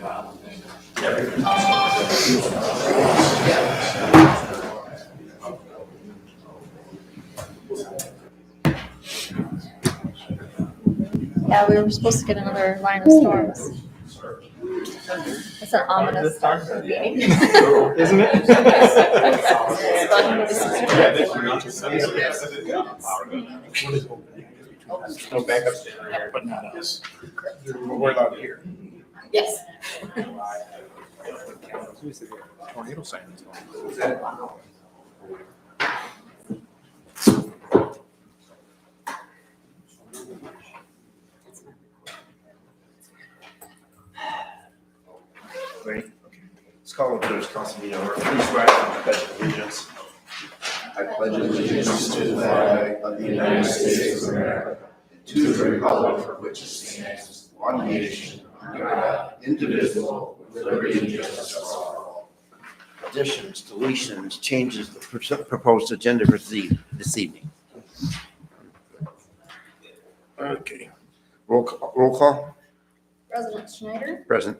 Yeah, we were supposed to get another line of storms. It's an ominous start to the meeting. Isn't it? No backups there, but not us. We're allowed to hear. Yes. Tornado sirens. Ready? Okay. Let's call the village council meeting over. Please rise and pledge allegiance. I pledge allegiance to the flag of the United States of America, and to the republic for which it stands, one nation, under God, indivisible, with liberty and justice for all. Additions, deletions, changes to the proposed agenda for this evening. Okay. Roll call. President Schneider, Present.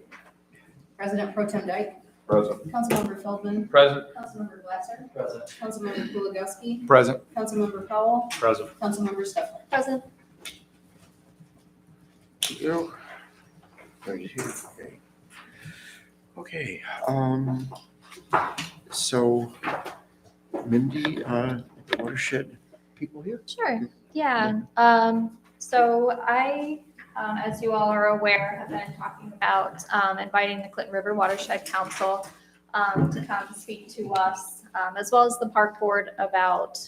President Pro Tem Dyke, Present. Councilmember Feldman, Present. Councilmember Glasser, Present. Councilmember Kuligowski, Present. Councilmember Powell, Present. Councilmember Stefan. Present. Go. Right here. Okay. So Mindy, the watershed people here? Sure, yeah. So I, as you all are aware, have been talking about inviting the Clinton River Watershed Council to come speak to us, as well as the park board about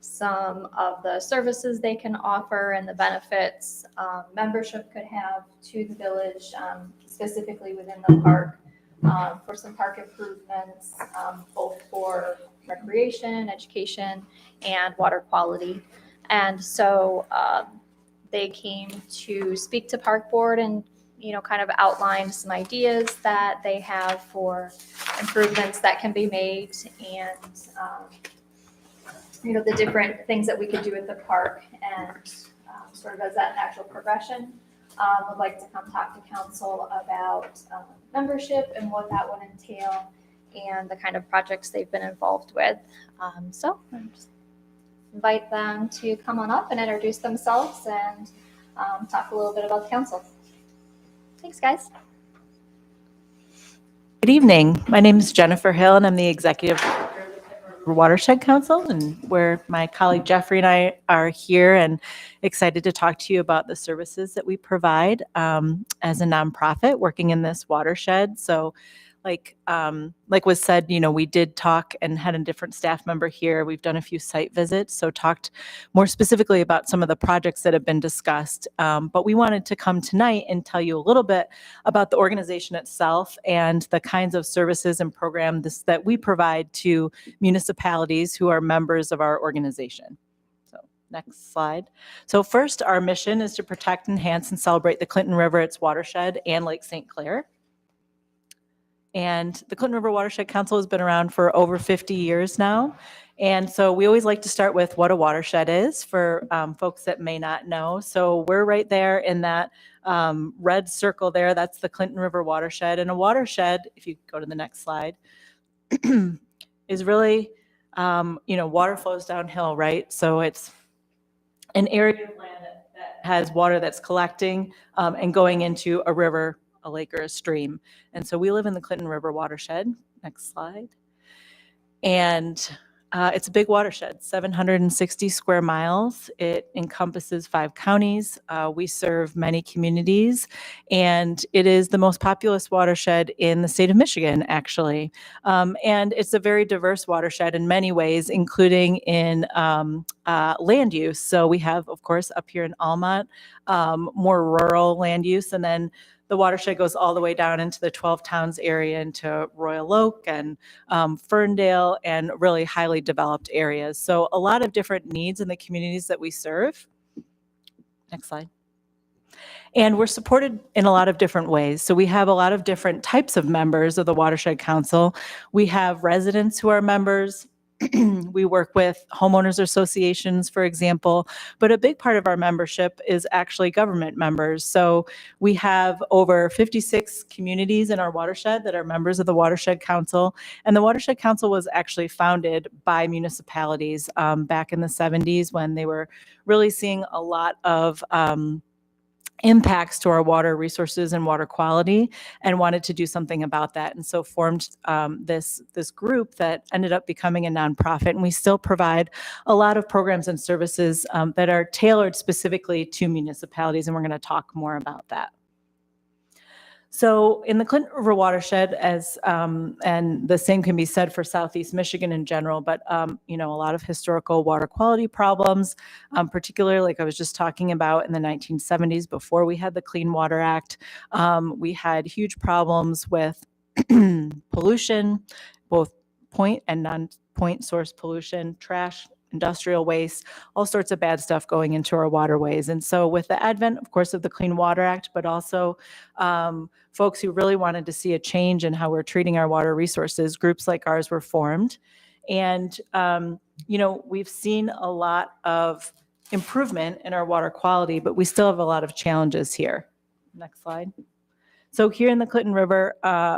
some of the services they can offer and the benefits membership could have to the village, specifically within the park, for some park improvements, both for recreation, education, and water quality. And so they came to speak to Park Board and, kind of outline some ideas that they have for improvements that can be made and, the different things that we could do at the park and sort of as that natural progression. Would like to come talk to council about membership and what that would entail and the kind of projects they've been involved with. So I'm just invite them to come on up and introduce themselves and talk a little bit about the council. Thanks, guys. Good evening. My name is Jennifer Hill, and I'm the executive director of the Clinton River Watershed Council, and where my colleague Jeffrey and I are here and excited to talk to you about the services that we provide as a nonprofit working in this watershed. So like was said, we did talk and had a different staff member here. We've done a few site visits, so talked more specifically about some of the projects that have been discussed. But we wanted to come tonight and tell you a little bit about the organization itself and the kinds of services and programs that we provide to municipalities who are members of our organization. So next slide. So first, our mission is to protect, enhance, and celebrate the Clinton River, its watershed, and Lake St. Clair. And the Clinton River Watershed Council has been around for over 50 years now. And so we always like to start with what a watershed is for folks that may not know. So we're right there in that red circle there. That's the Clinton River Watershed. And a watershed, if you go to the next slide, is really, water flows downhill, right? So it's an area of land that has water that's collecting and going into a river, a lake, or a stream. And so we live in the Clinton River watershed. Next slide. And it's a big watershed, 760 square miles. It encompasses 5 counties. We serve many communities, and it is the most populous watershed in the state of Michigan, actually. And it's a very diverse watershed in many ways, including in land use. So we have, of course, up here in Almont, more rural land use, and then the watershed goes all the way down into the 12 Towns area, into Royal Oak and Ferndale, and really highly developed areas. So a lot of different needs in the communities that we serve. Next slide. And we're supported in a lot of different ways. So we have a lot of different types of members of the Watershed Council. We have residents who are members. We work with homeowners associations, for example, but a big part of our membership is actually government members. So we have over 56 communities in our watershed that are members of the Watershed Council. And the Watershed Council was actually founded by municipalities back in the 70s when they were really seeing a lot of impacts to our water resources and water quality, and wanted to do something about that. And so formed this group that ended up becoming a nonprofit. And we still provide a lot of programs and services that are tailored specifically to municipalities. And we're going to talk more about that. So in the Clinton River watershed, and the same can be said for Southeast Michigan in general, but a lot of historical water quality problems, particularly like I was just talking about in the 1970s before we had the Clean Water Act. We had huge problems with pollution, both point and non-point source pollution, trash, industrial waste, all sorts of bad stuff going into our waterways. And so with the advent, of course, of the Clean Water Act, but also folks who really wanted to see a change in how we're treating our water resources, groups like ours were formed. And, we've seen a lot of improvement in our water quality, but we still have a lot of challenges here. Next slide. So here in the Clinton River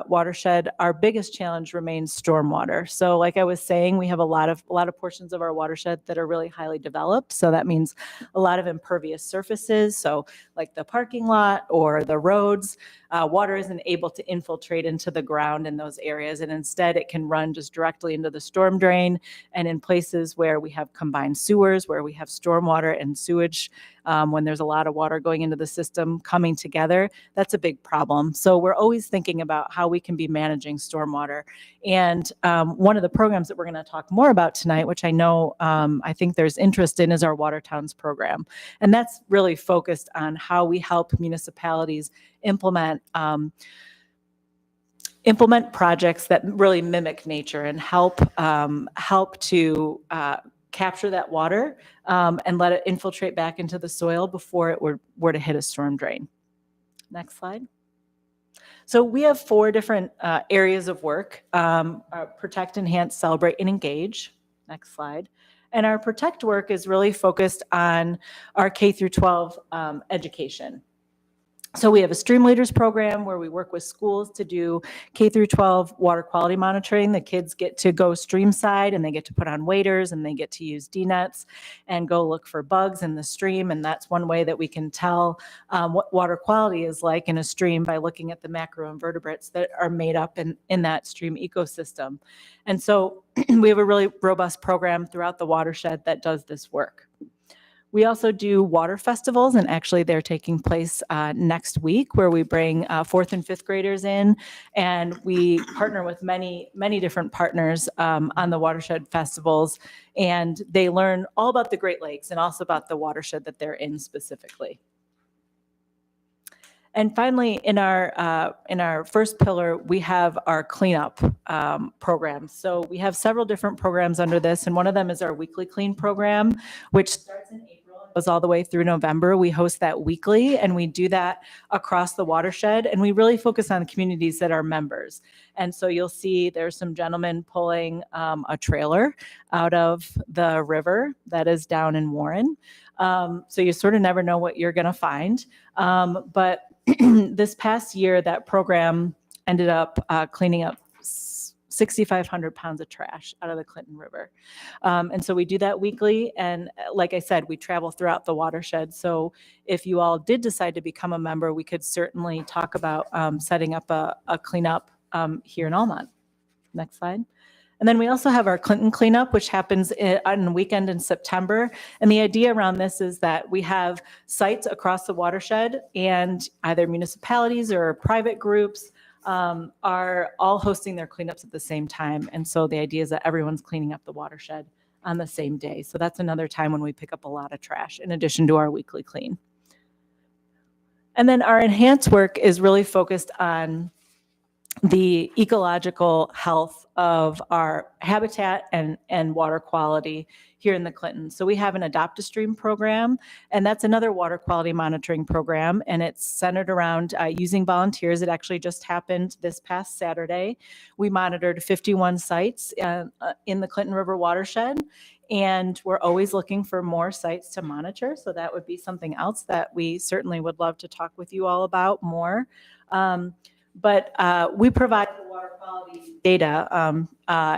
watershed, our biggest challenge remains stormwater. So like I was saying, we have a lot of portions of our watershed that are really highly developed. So that means a lot of impervious surfaces. So like the parking lot or the roads, water isn't able to infiltrate into the ground in those areas. And instead it can run just directly into the storm drain. And in places where we have combined sewers, where we have stormwater and sewage, when there's a lot of water going into the system coming together, that's a big problem. So we're always thinking about how we can be managing stormwater. And one of the programs that we're going to talk more about tonight, which I know I think there's interest in, is our Water Towns program. And that's really focused on how we help municipalities implement projects that really mimic nature and help to capture that water and let it infiltrate back into the soil before it were to hit a storm drain. Next slide. So we have 4 different areas of work: protect, enhance, celebrate, and engage. Next slide. And our protect work is really focused on our K through 12 education. So we have a Stream Leaders program where we work with schools to do K through 12 water quality monitoring. The kids get to go stream side and they get to put on waders and they get to use D-nets and go look for bugs in the stream. And that's one way that we can tell what water quality is like in a stream, by looking at the macroinvertebrates that are made up in that stream ecosystem. And so we have a really robust program throughout the watershed that does this work. We also do water festivals, and actually they're taking place next week, where we bring 4th and 5th graders in, and we partner with many different partners on the watershed festivals, and they learn all about the Great Lakes and also about the watershed that they're in specifically. And finally, in our first pillar, we have our cleanup program. So we have several different programs under this, and one of them is our Weekly Clean program, which starts in April, goes all the way through November. We host that weekly, and we do that across the watershed, and we really focus on communities that are members. And so you'll see there's some gentlemen pulling a trailer out of the river that is down in Warren. So you sort of never know what you're going to find. But this past year, that program ended up cleaning up 6,500 pounds of trash out of the Clinton River. And so we do that weekly. And like I said, we travel throughout the watershed. So if you all did decide to become a member, we could certainly talk about setting up a cleanup here in Almont. Next slide. And then we also have our Clinton Cleanup, which happens on the weekend in September. And the idea around this is that we have sites across the watershed, and either municipalities or private groups are all hosting their cleanups at the same time. And so the idea is that everyone's cleaning up the watershed on the same day. So that's another time when we pick up a lot of trash in addition to our weekly clean. And then our enhanced work is really focused on the ecological health of our habitat and water quality here in the Clinton. So we have an Adopt a Stream program, and that's another water quality monitoring program, and it's centered around using volunteers. It actually just happened this past Saturday. We monitored 51 sites in the Clinton River watershed, and we're always looking for more sites to monitor. So that would be something else that we certainly would love to talk with you all about more. But we provide the water quality data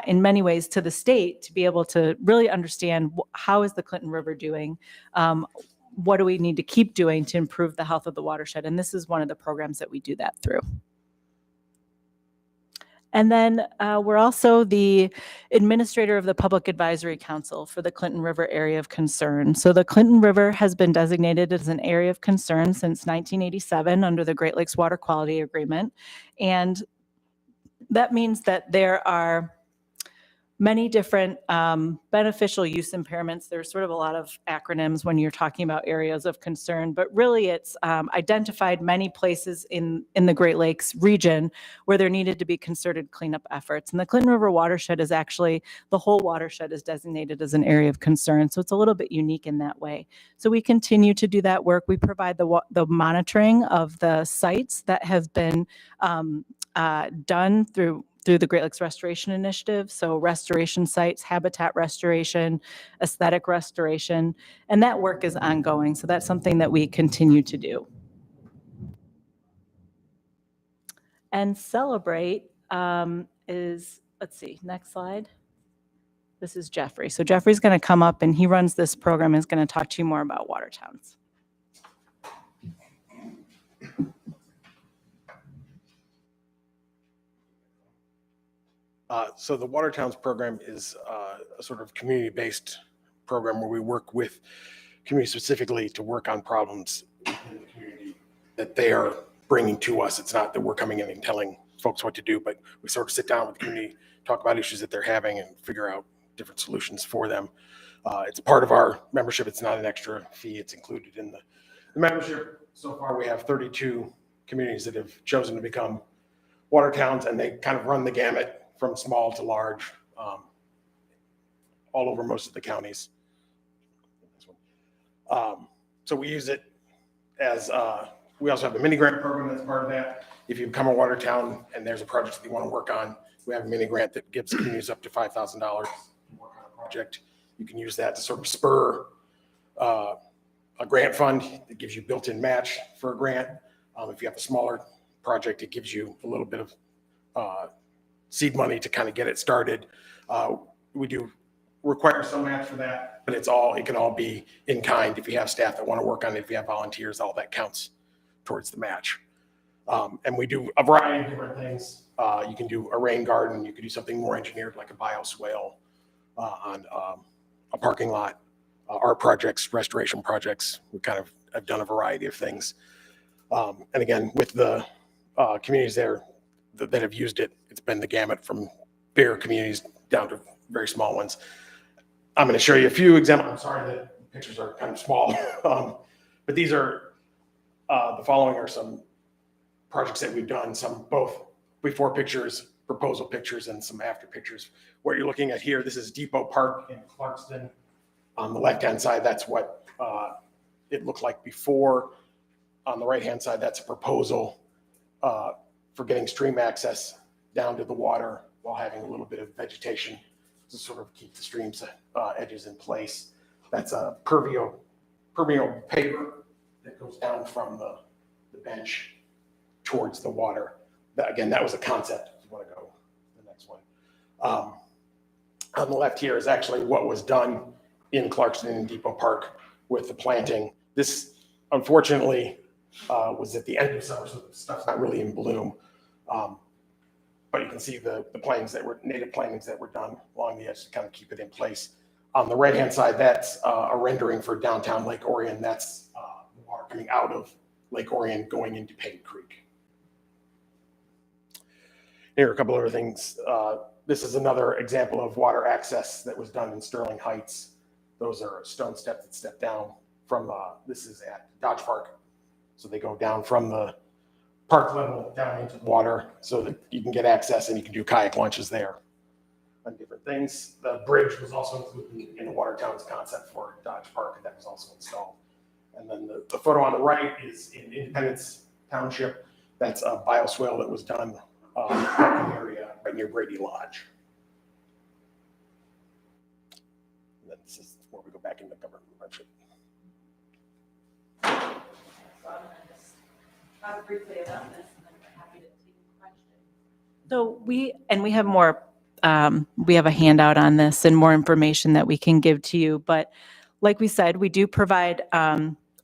in many ways to the state to be able to really understand how is the Clinton River doing, what do we need to keep doing to improve the health of the watershed, and this is one of the programs that we do that through. And then we're also the administrator of the Public Advisory Council for the Clinton River Area of Concern. So the Clinton River has been designated as an area of concern since 1987 under the Great Lakes Water Quality Agreement. And that means that there are many different beneficial use impairments. There's sort of a lot of acronyms when you're talking about areas of concern, but really it's identified many places in the Great Lakes region where there needed to be concerted cleanup efforts. And the Clinton River watershed is actually, the whole watershed is designated as an area of concern. So it's a little bit unique in that way. So we continue to do that work. We provide the monitoring of the sites that have been done through the Great Lakes Restoration Initiative. So restoration sites, habitat restoration, aesthetic restoration, and that work is ongoing. So that's something that we continue to do. And Celebrate is, let's see, next slide. This is Jeffrey. So Jeffrey's going to come up and he runs this program and is going to talk to you more about water towns. So the Water Towns program is a sort of community-based program where we work with community specifically to work on problems in the community that they are bringing to us. It's not that we're coming in and telling folks what to do, but we sort of sit down with the community, talk about issues that they're having and figure out different solutions for them. It's a part of our membership. It's not an extra fee. It's included in the membership. So far, we have 32 communities that have chosen to become water towns, and they kind of run the gamut from small to large, all over most of the counties. So we use it as, we also have a mini grant program that's part of that. If you become a water town and there's a project that you want to work on, we have a mini grant that gives communities up to $5,000 to work on a project. You can use that to sort of spur a grant fund that gives you built-in match for a grant. If you have a smaller project, it gives you a little bit of seed money to kind of get it started. We do require some match for that, but it can all be in kind. If you have staff that want to work on it, if you have volunteers, all that counts towards the match. And we do a variety of different things. You can do a rain garden. You could do something more engineered like a bioswale on a parking lot. Art projects, restoration projects. We kind of have done a variety of things. And again, with the communities there that have used it, it's been the gamut from bigger communities down to very small ones. I'm going to show you a few examples. I'm sorry that the pictures are kind of small, but these are the following are some projects that we've done, some both before pictures, proposal pictures, and some after pictures. What you're looking at here, this is Depot Park in Clarkston. On the left-hand side, that's what it looked like before. On the right-hand side, that's a proposal for getting stream access down to the water while having a little bit of vegetation to sort of keep the stream's edges in place. That's a permeable paper that goes down from the bench towards the water. Again, that was a concept. If you want to go to the next one. On the left here is actually what was done in Clarkston and Depot Park with the planting. This, unfortunately, was at the end of summer, so the stuff's not really in bloom. But you can see the plantings that were native plantings that were done along the edge to kind of keep it in place. On the right-hand side, that's a rendering for downtown Lake Orion. That's the water coming out of Lake Orion going into Payne Creek. Here are a couple other things. This is another example of water access that was done in Sterling Heights. Those are stone steps that step down from, this is at Dodge Park. So they go down from the park level down into the water so that you can get access and you can do kayak launches there on different things. The bridge was also included in the Watertown's concept for Dodge Park, and that was also installed. And then the photo on the right is in Independence Township. That's a bioswale that was done in the area right near Brady Lodge. And then this is where we go back into government membership. Talk briefly about this, and then we're happy to take questions. So we have more, we have a handout on this and more information that we can give to you. But like we said, we do provide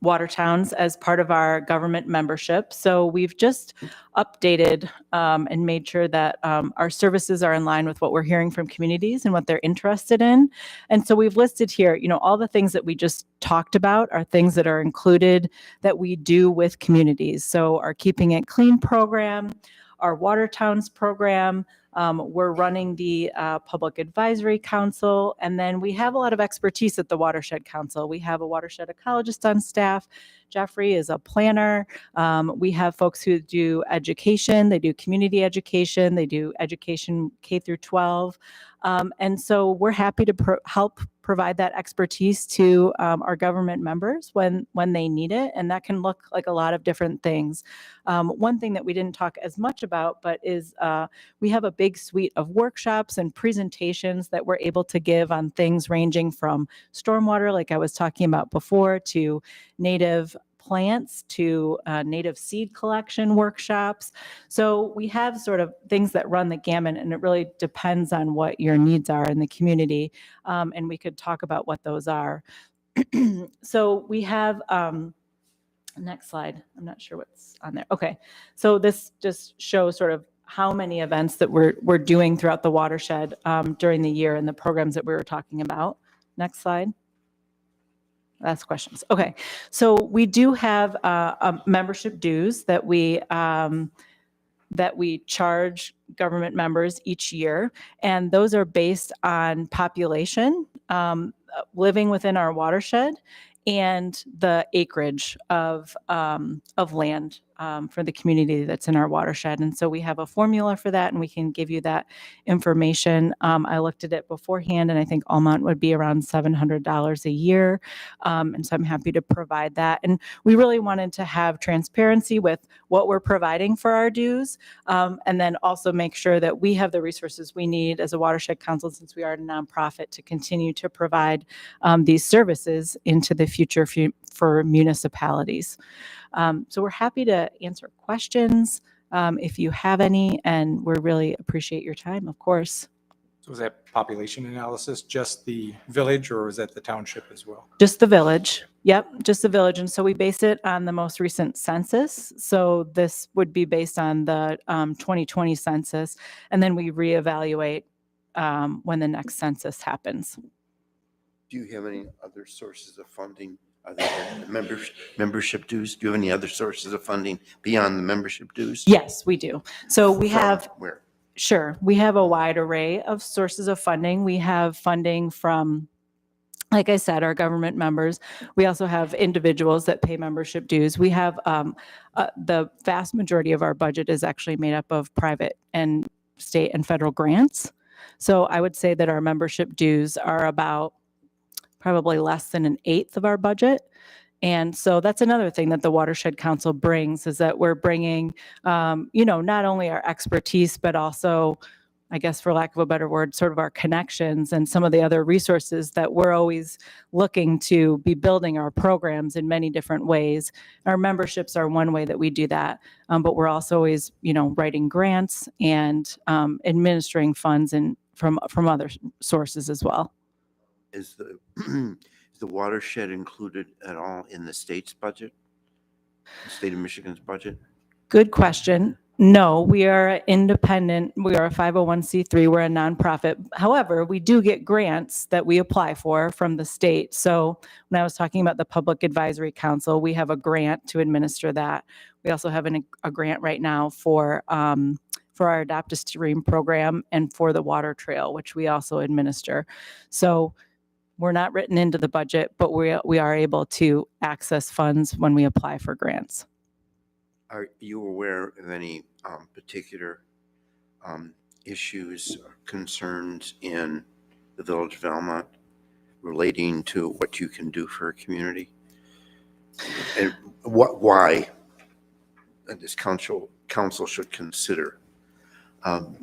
water towns as part of our government membership. So we've just updated and made sure that our services are in line with what we're hearing from communities and what they're interested in. And so we've listed here, all the things that we just talked about are things that are included that we do with communities. So our Keeping It Clean program, our Water Towns program, we're running the Public Advisory Council, and then we have a lot of expertise at the Watershed Council. We have a watershed ecologist on staff. Jeffrey is a planner. We have folks who do education. They do community education. They do education K through 12. And so we're happy to help provide that expertise to our government members when they need it. And that can look like a lot of different things. One thing that we didn't talk as much about, but is we have a big suite of workshops and presentations that we're able to give on things ranging from stormwater, like I was talking about before, to native plants, to native seed collection workshops. So we have sort of things that run the gamut, and it really depends on what your needs are in the community. And we could talk about what those are. So we have, next slide. I'm not sure what's on there. Okay. So this just shows sort of how many events that we're doing throughout the watershed during the year and the programs that we were talking about. Next slide. That's questions. Okay. So we do have membership dues that we charge government members each year. And those are based on population living within our watershed and the acreage of land for the community that's in our watershed. And so we have a formula for that, and we can give you that information. I looked at it beforehand, and I think Almont would be around $700 a year. And so I'm happy to provide that. And we really wanted to have transparency with what we're providing for our dues, and then also make sure that we have the resources we need as a watershed council, since we are a nonprofit, to continue to provide these services into the future for municipalities. So we're happy to answer questions if you have any, and we really appreciate your time, of course. So was that population analysis just the village, or was that the township as well? Just the village. Yep, just the village. And so we base it on the most recent census. So this would be based on the 2020 census, and then we reevaluate when the next census happens. Do you have any other sources of funding other than membership dues? Do you have any other sources of funding beyond the membership dues? Yes, we do. So we have, Where? sure, we have a wide array of sources of funding. We have funding from, like I said, our government members. We also have individuals that pay membership dues. We have the vast majority of our budget is actually made up of private and state and federal grants. So I would say that our membership dues are about probably less than an eighth of our budget. And so that's another thing that the Watershed Council brings, is that we're bringing, not only our expertise, but also, I guess for lack of a better word, sort of our connections and some of the other resources that we're always looking to be building our programs in many different ways. Our memberships are one way that we do that, but we're also always, writing grants and administering funds and from other sources as well. Is the watershed included at all in the state's budget? The state of Michigan's budget? Good question. No, we are independent. We are a 501c3. We're a nonprofit. However, we do get grants that we apply for from the state. So when I was talking about the Public Advisory Council, we have a grant to administer that. We also have a grant right now for our Adopt a Stream program and for the Water Trail, which we also administer. So we're not written into the budget, but we are able to access funds when we apply for grants. Are you aware of any particular issues or concerns in the Village of Almont relating to what you can do for a community? And why this council should consider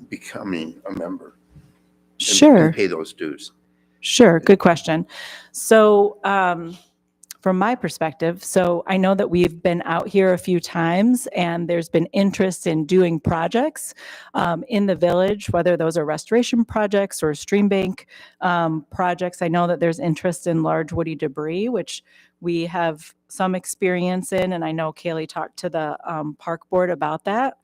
becoming a member? And Sure. pay those dues. Sure, good question. So, from my perspective, so I know that we've been out here a few times and there's been interest in doing projects in the village, whether those are restoration projects or stream bank projects. I know that there's interest in large woody debris, which we have some experience in, and I know Kaylee talked to the park board about that.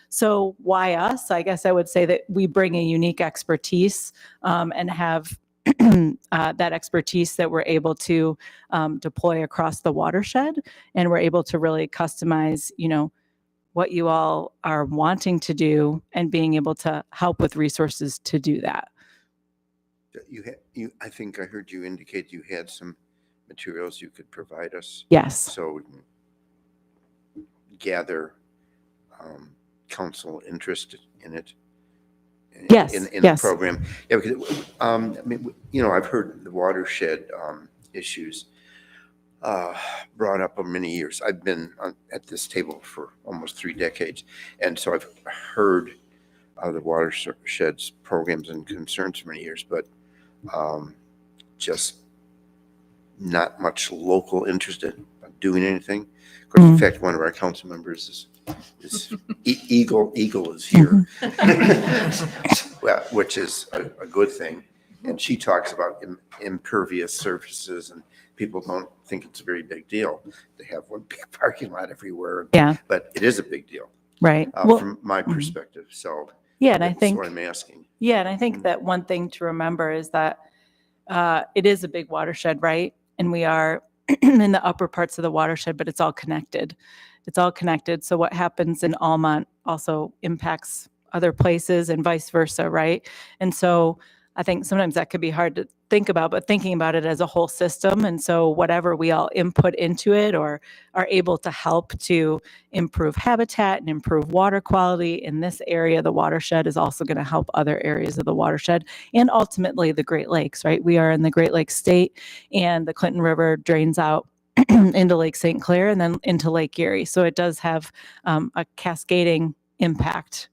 So why us? I guess I would say that we bring a unique expertise and have that expertise that we're able to deploy across the watershed, and we're able to really customize, what you all are wanting to do and being able to help with resources to do that. I think I heard you indicate you had some materials you could provide us. Yes. So we can gather council interest in it. Yes, In the yes. program. Yeah, because, I mean, I've heard the watershed issues brought up for many years. I've been at this table for almost 3 decades. And so I've heard the watersheds programs and concerns for many years, but just not much local interest in doing anything. Of course, in fact, one of our council members is Eagle is here, well, which is a good thing. And she talks about impervious surfaces, and people don't think it's a very big deal. They have one big parking lot everywhere. Yeah. But it is a big deal Right. from my perspective. So yeah, and I that's think what I'm asking. Yeah, and I think that one thing to remember is that it is a big watershed, right? And we are in the upper parts of the watershed, but it's all connected. It's all connected. So what happens in Almont also impacts other places and vice versa, right? And so I think sometimes that could be hard to think about, but thinking about it as a whole system. And so whatever we all input into it or are able to help to improve habitat and improve water quality in this area, the watershed is also going to help other areas of the watershed and ultimately the Great Lakes, right? We are in the Great Lakes state, and the Clinton River drains out into Lake St. Clair and then into Lake Erie. So it does have a cascading impact.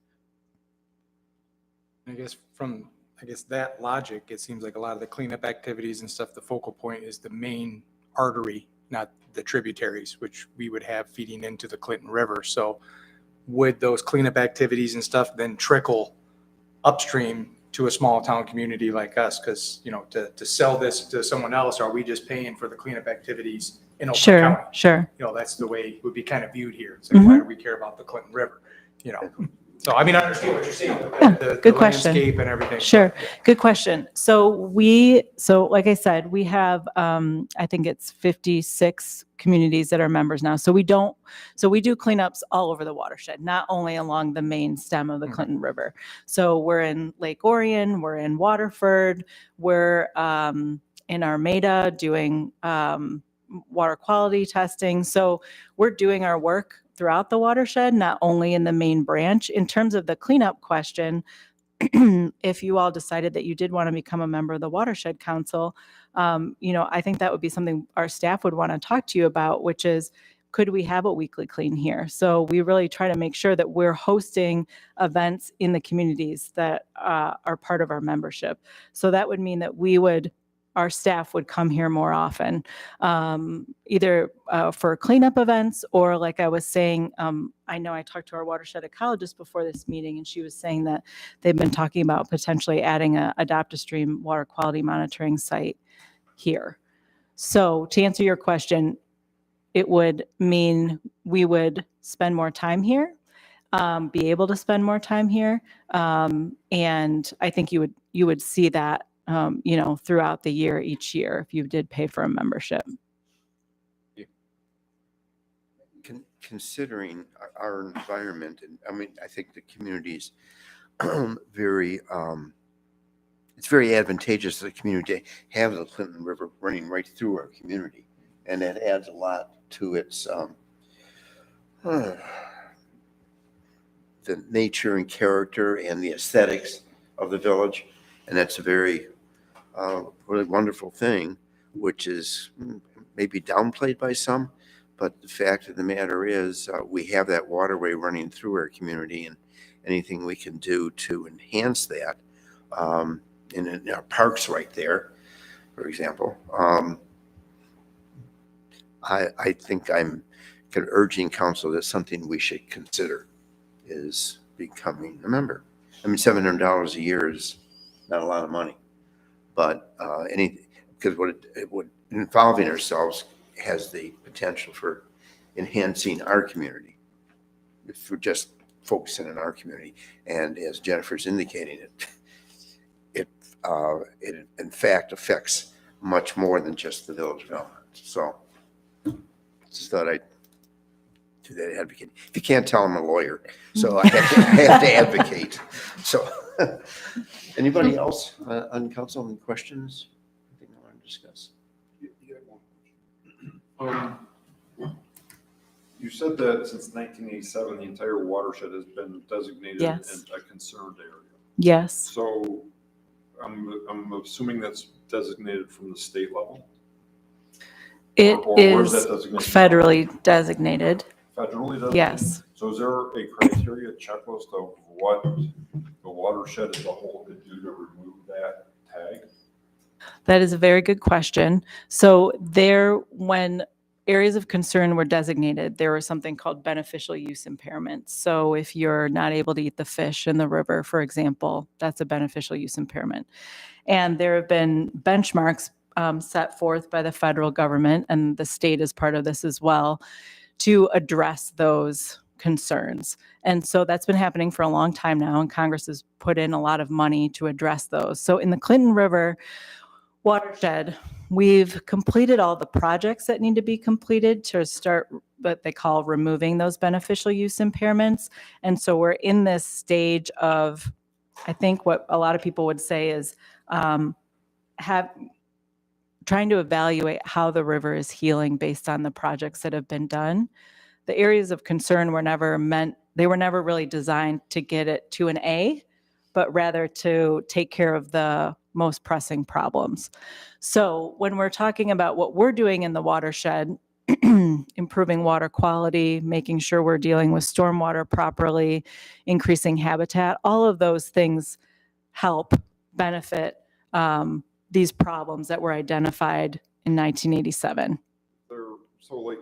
I guess from that logic, it seems like a lot of the cleanup activities and stuff, the focal point is the main artery, not the tributaries, which we would have feeding into the Clinton River. So would those cleanup activities and stuff then trickle upstream to a small town community like us? Because, to sell this to someone else, are we just paying for the cleanup activities in Oakland County? Sure. That's the way it would be kind of viewed here. It's like, why do we care about the Clinton River? So, I mean, I understand what you're saying. The good question. landscape and everything. Sure. Good question. So like I said, we have, I think it's 56 communities that are members now. So we do cleanups all over the watershed, not only along the main stem of the Clinton River. So we're in Lake Orion, we're in Waterford, we're in Armada doing water quality testing. So we're doing our work throughout the watershed, not only in the main branch. In terms of the cleanup question, if you all decided that you did want to become a member of the Watershed Council, I think that would be something our staff would want to talk to you about, which is, could we have a weekly clean here? So we really try to make sure that we're hosting events in the communities that are part of our membership. So that would mean that our staff would come here more often, either for cleanup events or, like I was saying, I know I talked to our watershed ecologist before this meeting, and she was saying that they've been talking about potentially adding a Adopt-A-Stream water quality monitoring site here. So to answer your question, it would mean we would spend more time here, be able to spend more time here, and I think you would see that throughout the year, each year, if you did pay for a membership. Considering our environment, and I think the community's it's very advantageous to the community to have the Clinton River running right through our community, and that adds a lot to its the nature and character and the aesthetics of the village. And that's a very really wonderful thing, which is maybe downplayed by some. But the fact of the matter is, we have that waterway running through our community, and anything we can do to enhance that, and in our parks right there, for example, I think I'm kind of urging council that something we should consider is becoming a member. I mean, $700 a year is not a lot of money, but because what involving ourselves has the potential for enhancing our community if we're just focusing on our community. And as Jennifer's indicating, it in fact affects much more than just the village of Elmont. So just thought I'd do that advocate. If you can't tell, I'm a lawyer, so I have to advocate. So anybody else on council, any questions? Anything I want to discuss? You said that since 1987, the entire watershed has been designated Yes. as a concerned area. Yes, So I'm assuming that's designated from the state level? it Or where's is that designation? federally designated. Federally designated? Yes. So is there a criteria checklist of what the watershed as a whole could do to remove that tag? That is a very good question. So when areas of concern were designated, there was something called beneficial use impairments. So if you're not able to eat the fish in the river, for example, that's a beneficial use impairment. And there have been benchmarks set forth by the federal government, and the state is part of this as well, to address those concerns. And so that's been happening for a long time now, and Congress has put in a lot of money to address those. So in the Clinton River watershed, we've completed all the projects that need to be completed to start what they call removing those beneficial use impairments. And so we're in this stage of, I think what a lot of people would say is trying to evaluate how the river is healing based on the projects that have been done. The areas of concern were never really designed to get it to an A, but rather to take care of the most pressing problems. So when we're talking about what we're doing in the watershed, improving water quality, making sure we're dealing with stormwater properly, increasing habitat, all of those things help benefit these problems that were identified in 1987. So like,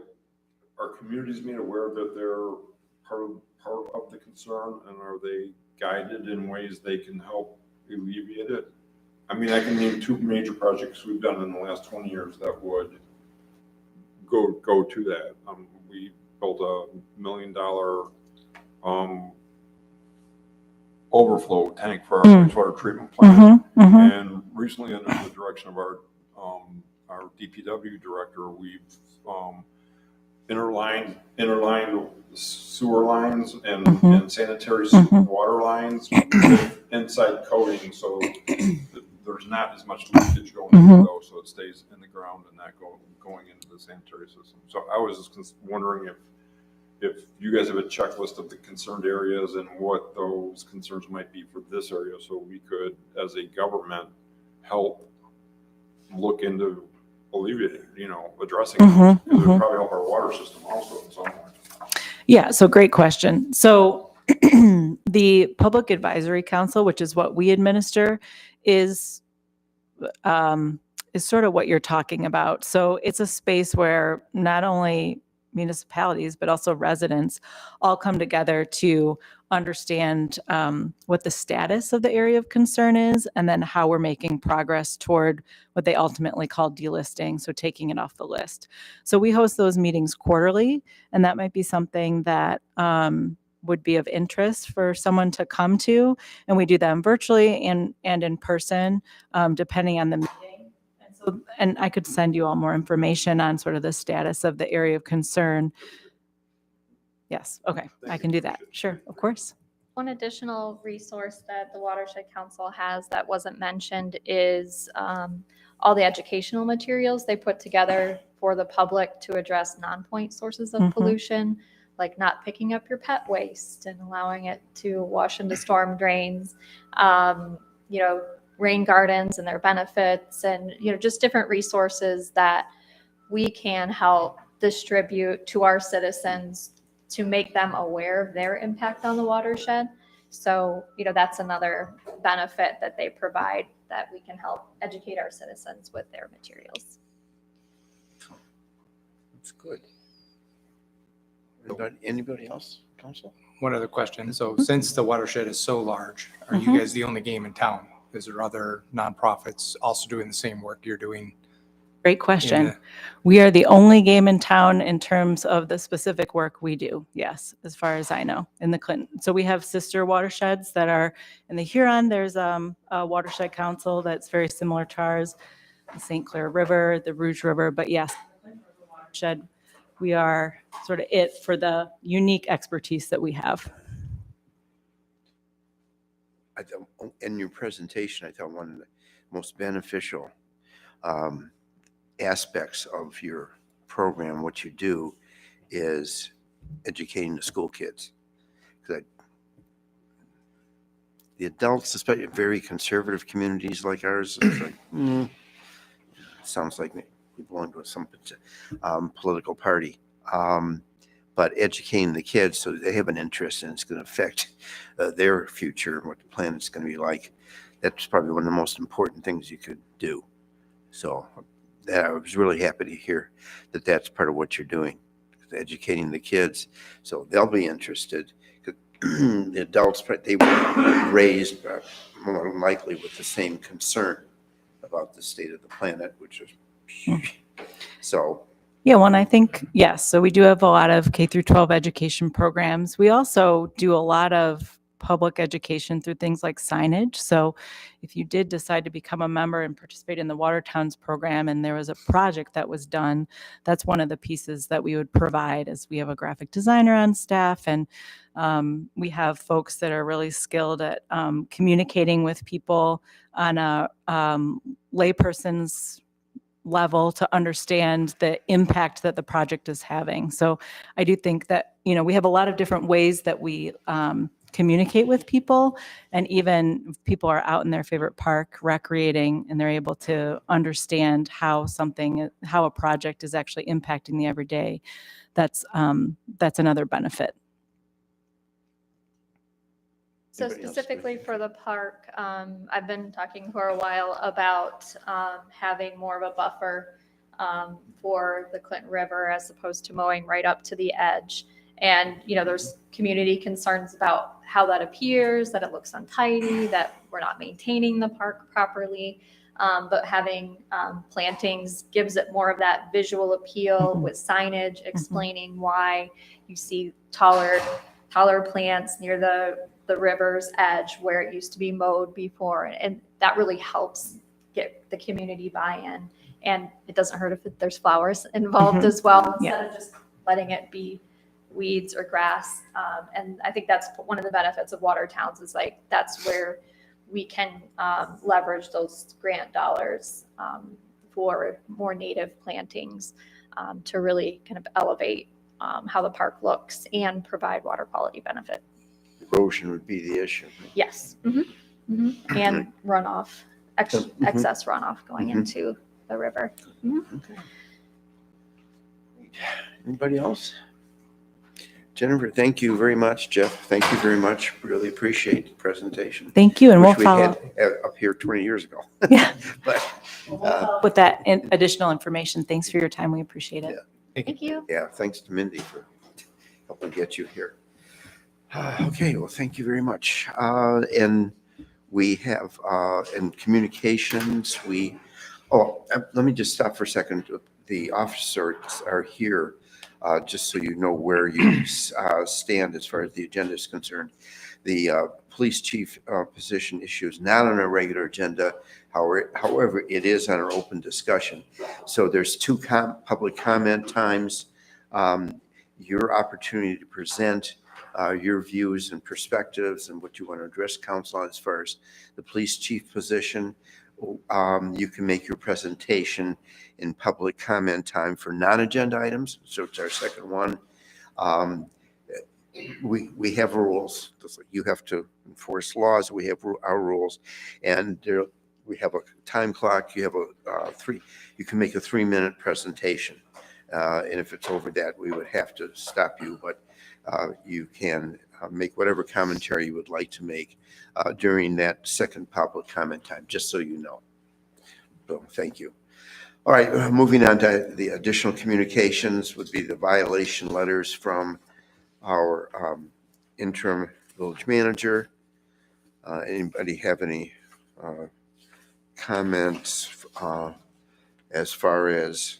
are communities made aware that they're part of the concern, and are they guided in ways they can help alleviate it? I mean, I can name two major projects we've done in the last 20 years that would go to that. We built a $1 million overflow tank for our wastewater treatment plant. And recently, under the direction of our DPW director, we've interlined sewer lines and sanitary water lines with inside coating, so there's not as much leakage going in though, so it stays in the ground and not going into the sanitary system. So I was just wondering if you guys have a checklist of the concerned areas and what those concerns might be for this area, so we could, as a government, help look into alleviating, addressing it, because it would probably help our water system also in some way. Yeah, so great question. So the Public Advisory Council, which is what we administer, is sort of what you're talking about. So it's a space where not only municipalities, but also residents all come together to understand what the status of the area of concern is, and then how we're making progress toward what they ultimately call delisting, so taking it off the list. So we host those meetings quarterly, and that might be something that would be of interest for someone to come to. And we do them virtually and in person, depending on the meeting. And I could send you all more information on sort of the status of the area of concern. Yes, okay, I can do that. Sure, of course. One additional resource that the Watershed Council has that wasn't mentioned is all the educational materials they put together for the public to address non-point sources of pollution. like not picking up your pet waste and allowing it to wash into storm drains, you know, rain gardens and their benefits, and, you know, just different resources that we can help distribute to our citizens to make them aware of their impact on the watershed. So, you know, that's another benefit that they provide, that we can help educate our citizens with their materials. That's good. Anybody else, council? One other question. So since the watershed is so large, are you guys the only game in town? Is there other nonprofits also doing the same work you're doing? Great question. the- We are the only game in town in terms of the specific work we do. Yes, as far as I know, in the Clinton. So we have sister watersheds that are in the Huron. There's a watershed council that's very similar to ours, the St. Clair River, the Rouge River. But yes, watershed, we are sort of it for the unique expertise that we have. In your presentation, I thought one of the most beneficial aspects of your program, what you do, is educating the school kids. 'Cause the adults, especially in very conservative communities like ours, it's like, sounds like we belong to some political party. But educating the kids so that they have an interest and it's going to affect their future and what the planet's going to be like. That's probably one of the most important things you could do. So I was really happy to hear that that's part of what you're doing, educating the kids so they'll be interested. The adults, they were raised more than likely with the same concern about the state of the planet, which is huge. So. Yeah, well, and I think, yes, so we do have a lot of K through 12 education programs. We also do a lot of public education through things like signage. So if you did decide to become a member and participate in the Watertowns program and there was a project that was done, that's one of the pieces that we would provide, as we have a graphic designer on staff, and we have folks that are really skilled at communicating with people on a layperson's level to understand the impact that the project is having. So I do think that, you know, we have a lot of different ways that we communicate with people, and even if people are out in their favorite park recreating and they're able to understand how a project is actually impacting the everyday, that's another benefit. So Anybody else? specifically for the park, I've been talking for a while about having more of a buffer for the Clinton River as opposed to mowing right up to the edge. And, you know, there's community concerns about how that appears, that it looks untidy, that we're not maintaining the park properly. But having plantings gives it more of that visual appeal with signage explaining why you see taller plants near the river's edge where it used to be mowed before. And that really helps get the community buy-in. And it doesn't hurt if there's flowers involved as well, instead of just letting it be weeds or grass. And I think that's one of the benefits of Watertowns, is like, that's where we can leverage those grant dollars for more native plantings to really kind of elevate how the park looks and provide water quality benefit. Erosion would be the issue. Yes. And runoff, excess runoff going into the river. Anybody else? Jennifer, thank you very much. Jeff, thank you very much. Really appreciate the presentation. Thank you, and we'll Wish we follow had up here 20 years ago. Yeah. But with that additional information. Thanks for your time. We appreciate it. Thank you. yeah, thanks to Mindy for helping get you here. Okay, well, thank you very much. And we have in communications, let me just stop for a second. The officers are here, just so you know where you stand as far as the agenda is concerned. The police chief position issue is not on our regular agenda. However, it is on our open discussion. So there's two public comment times. Your opportunity to present your views and perspectives and what you want to address council on as far as the police chief position. You can make your presentation in public comment time for non-agenda items. So it's our second one. we have rules. Just like you have to enforce laws, we have our rules. And we have a time clock. You have you can make a 3-minute presentation. And if it's over that, we would have to stop you, but you can make whatever commentary you would like to make during that second public comment time, just so you know. So thank you. All right, moving on to the additional communications would be the violation letters from our interim village manager. Anybody have any comments as far as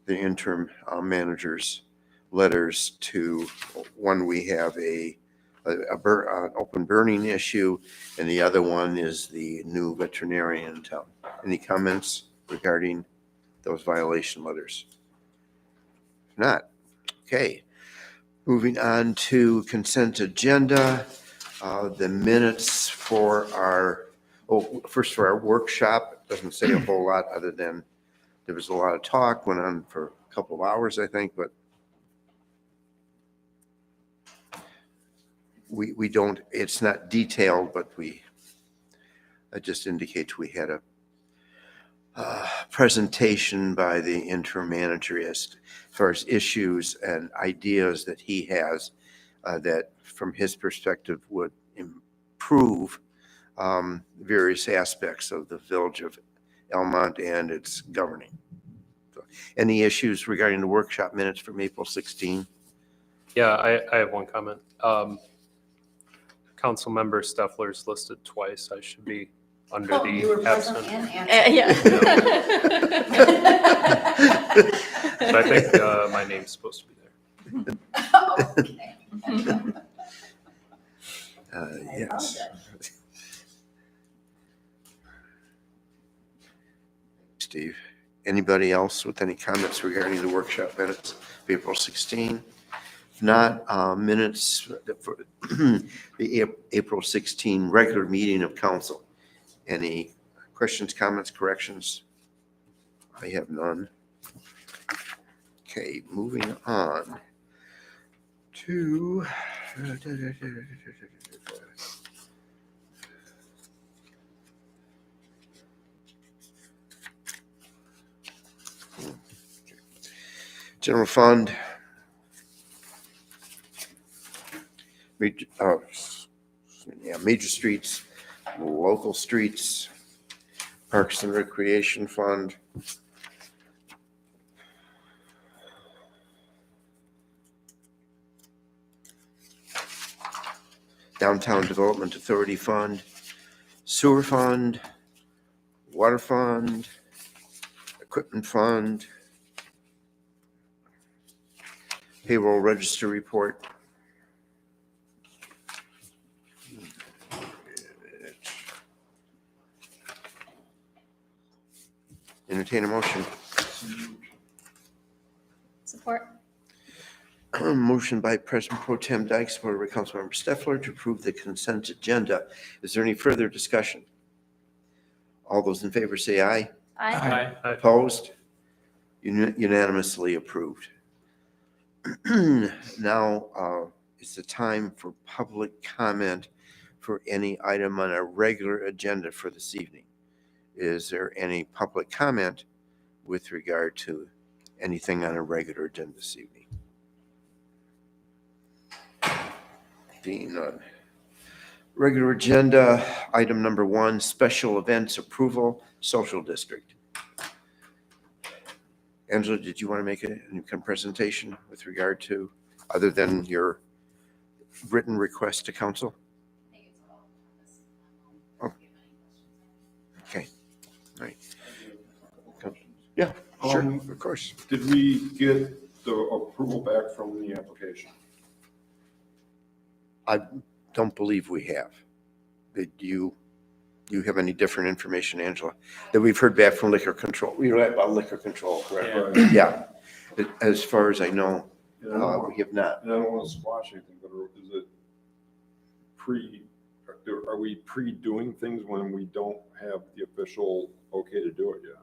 the interim manager's letters? To one, we have an open burning issue, and the other one is the new veterinarian in town. Any comments regarding those violation letters? If not, okay. Moving on to consent agenda, the minutes for first for our workshop. It doesn't say a whole lot other than there was a lot of talk, went on for a couple of hours, I think, but we don't, it's not detailed, but that just indicates we had a presentation by the interim manager as far as issues and ideas that he has that from his perspective would improve various aspects of the village of Elmont and its governing. So, any issues regarding the workshop minutes from April 16? Yeah, I have one comment. Councilmember Steffler's listed twice. I should be under the absent. Yeah. So I think my name's supposed to be there. Yes. Steve, anybody else with any comments regarding the workshop minutes of April 16? If not, minutes for the April 16 regular meeting of council. Any questions, comments, corrections? I have none. Okay, moving on to general fund. Major streets, local streets, parks and recreation fund. Downtown Development Authority Fund, Sewer Fund, Water Fund, Equipment Fund, Payroll Register Report. Entertain a motion. Support. Motion by President Pro Tem Dyke, supported by Councilmember Steffler, to approve the consent agenda. Is there any further discussion? All those in favor say aye. Aye. Opposed? Unanimously approved. Now it's the time for public comment for any item on our regular agenda for this evening. Is there any public comment with regard to anything on a regular agenda this evening? Being none. Regular agenda, item number 1, special events approval, social district. Angela, did you want to make any kind of presentation with regard to, other than your written request to council? Oh. Okay, all right. Yeah, sure, of course. Did we get the approval back from the application? I don't believe we have. Did you have any different information, Angela? That we've heard back from liquor control. We read about liquor control, correct? Right. Yeah. As far as I know, And I don't we have not. and I don't want to squash anything, but is it are we pre-doing things when we don't have the official okay to do it yet?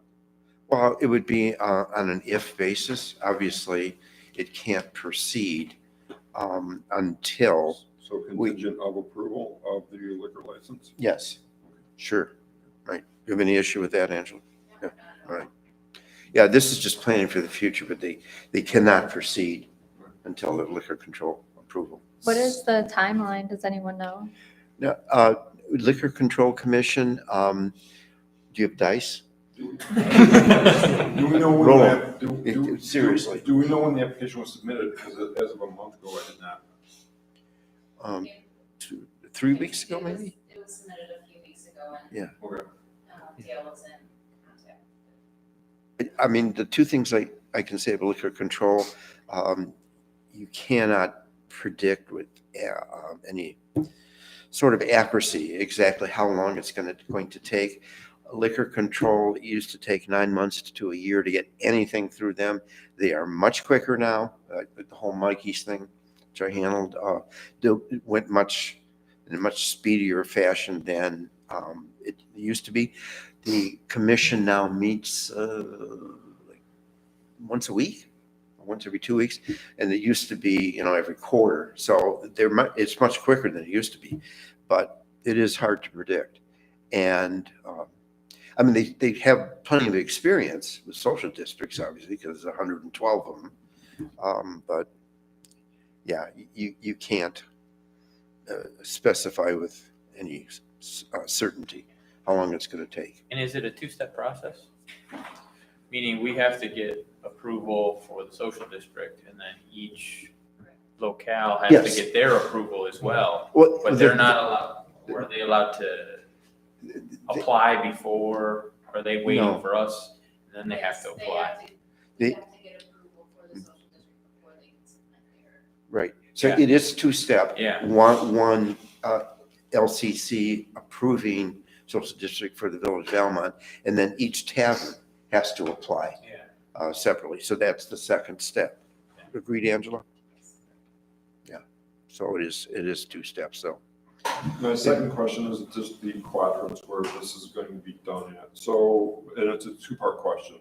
Well, it would be on an if basis. Obviously, it can't proceed until, So contingent of approval of the liquor license? yes, sure. Right. You have any issue with that, Angela? Yeah, all right. Yeah, this is just planning for the future, but they cannot proceed until the liquor control approval. What is the timeline? Does anyone know? Now, Liquor Control Commission, do you have dice? Do we know when Roll that, Seriously. do we know when the application was submitted? Because as of a month ago, I did not. 3 weeks ago, maybe? It was submitted a few weeks ago and. Yeah. Okay. Dale was in contact. I mean, the two things I can say about liquor control, you cannot predict with any sort of accuracy exactly how long it's going to take. Liquor control used to take 9 months to a year to get anything through them. They are much quicker now. The whole Mikey's thing, which I handled, it went in a much speedier fashion than it used to be. The commission now meets like once a week, once every 2 weeks, and it used to be, every quarter. So it's much quicker than it used to be, but it is hard to predict. And I mean, they have plenty of experience with social districts, obviously, because there's 112 of them. But yeah, you can't specify with any certainty how long it's going to take. And is it a two-step process? Meaning we have to get approval for the social district and then each locale has Yes. to get their approval as well. Well, But they're not allowed, were they allowed to apply before? Are they No. waiting for us? And then they have to They apply. have to, They- they have to get approval for the social district before they can submit their. Right. So Yeah. it is two-step. Yeah. One LCC approving social district for the Village of Almont, and then each tavern has to apply Yeah. separately. So that's the second step. Agreed, Angela? Yeah. So it is two steps, so. My second question is just the quadrants where this is going to be done at. So, and it's a two-part question.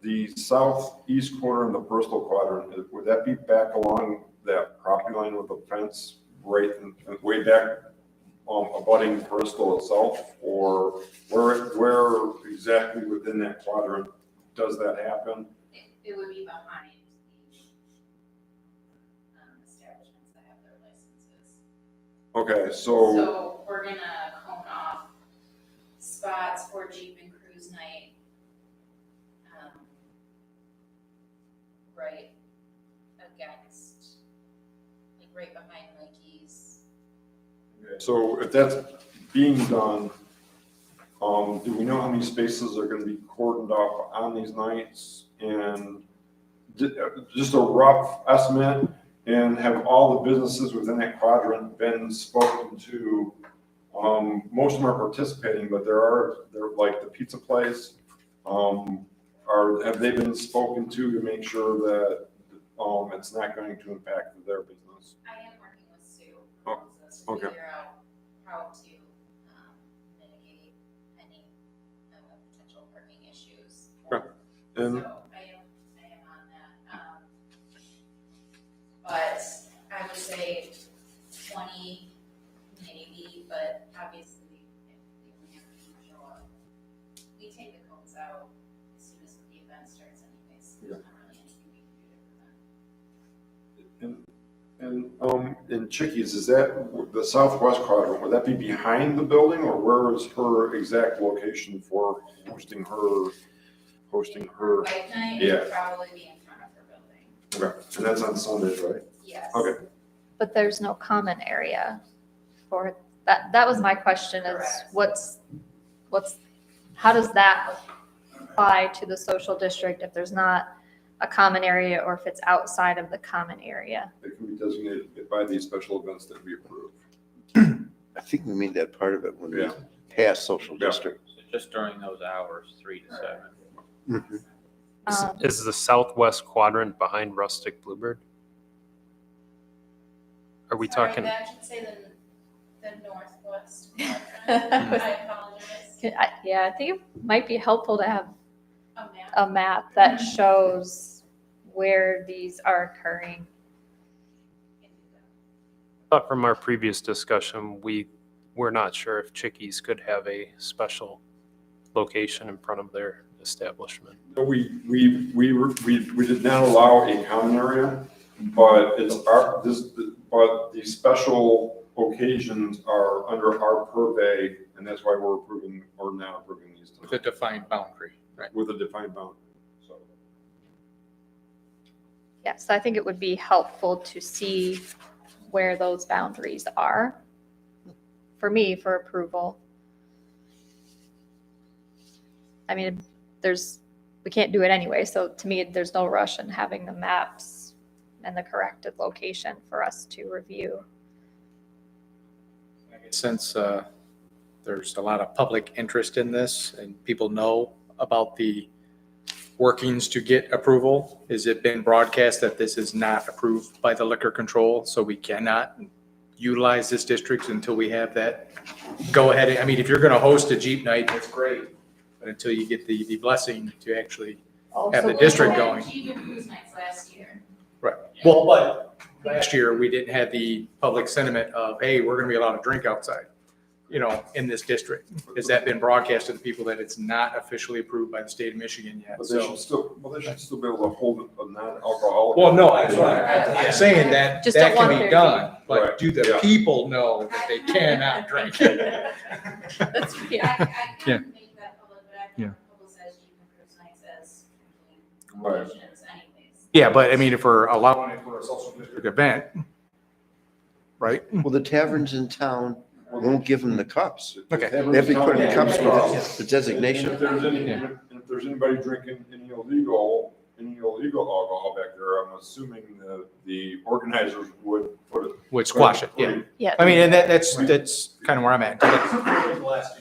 The southeast corner and the Bristol quadrant, would that be back along that property line with the fence right way back, abutting Bristol itself? Or where exactly within that quadrant does that happen? It would be behind the establishments that have their licenses. Okay, so, So we're gonna cone off spots for Jeep and Cruise Night. Right against, like right behind Mikey's. so if that's being done, do we know how many spaces are gonna be cordoned off on these nights? And just a rough estimate, and have all the businesses within that quadrant been spoken to? Most of them are participating, but they're like the pizza place, have they been spoken to make sure that, it's not going to impact their business? I am working with Sue. Oh, To okay. figure out how to mitigate any potential parking issues. Okay. And So I am on that. But I would say 20 maybe, but obviously if we only have people show up, we take the cones out as soon as the event starts anyways. There's not really anything we can do to prevent. in Chickies, is that the southwest quadrant, would that be behind the building, or where is her exact location for hosting her? Bike night Yeah. would probably be in front of her building. Okay, and that's on Sundays, right? Yes. Okay. But there's no common area for that. That was my question is Correct. how does that apply to the social district if there's not a common area or if it's outside of the common area? It can be designated by these special events that we approve. I think we made that part of it when we Yeah. passed social Yeah. district. So just during those hours, 3 to 7. Mhm. Is the southwest quadrant behind Rustic Bluebird? Are we Sorry, talking, that should say the northwest quadrant. I apologize. Yeah, I think it might be helpful to have A map. a map that shows where these are occurring. But from our previous discussion, we're not sure if Chickies could have a special location in front of their establishment. We did not allow a common area, but but the special occasions are under our purvey, and that's why we're approving or not approving these With a tonight, defined boundary, right? with a defined boundary, so. Yes, I think it would be helpful to see where those boundaries are for me for approval. I mean, we can't do it anyway, so to me, there's no rush in having the maps and the corrected location for us to review. Since there's a lot of public interest in this and people know about the workings to get approval, has it been broadcast that this is not approved by the liquor control, so we cannot utilize this district until we have that go ahead? I mean, if you're gonna host a Jeep night, that's great, but until you get the blessing to actually have the district going. Jeep and cruise nights last year. Right. Well, but last year, we didn't have the public sentiment of, hey, we're gonna be allowed to drink outside, in this district. Has that been broadcast to the people that it's not officially approved by the state of Michigan yet? But they So, should still be able to hold a non-alcoholic. well, no, that's why I'm saying that, Just that don't can want be there to done, but Right. do the Yeah. people know that they cannot drink? That's, I yeah. can make that public, but I Yeah. can publicize Jeep and cruise nights as drinking Right. locations anyways. Yeah, but I mean, if we're allowing it for a social district event, right? Well, the taverns in town won't give them the cups. Okay. They have to put in cups with the designation. If there's anybody drinking any illegal alcohol back there, I'm assuming the organizers would put it. Would squash it, yeah. Yeah. I mean, and that's kind of where I'm at.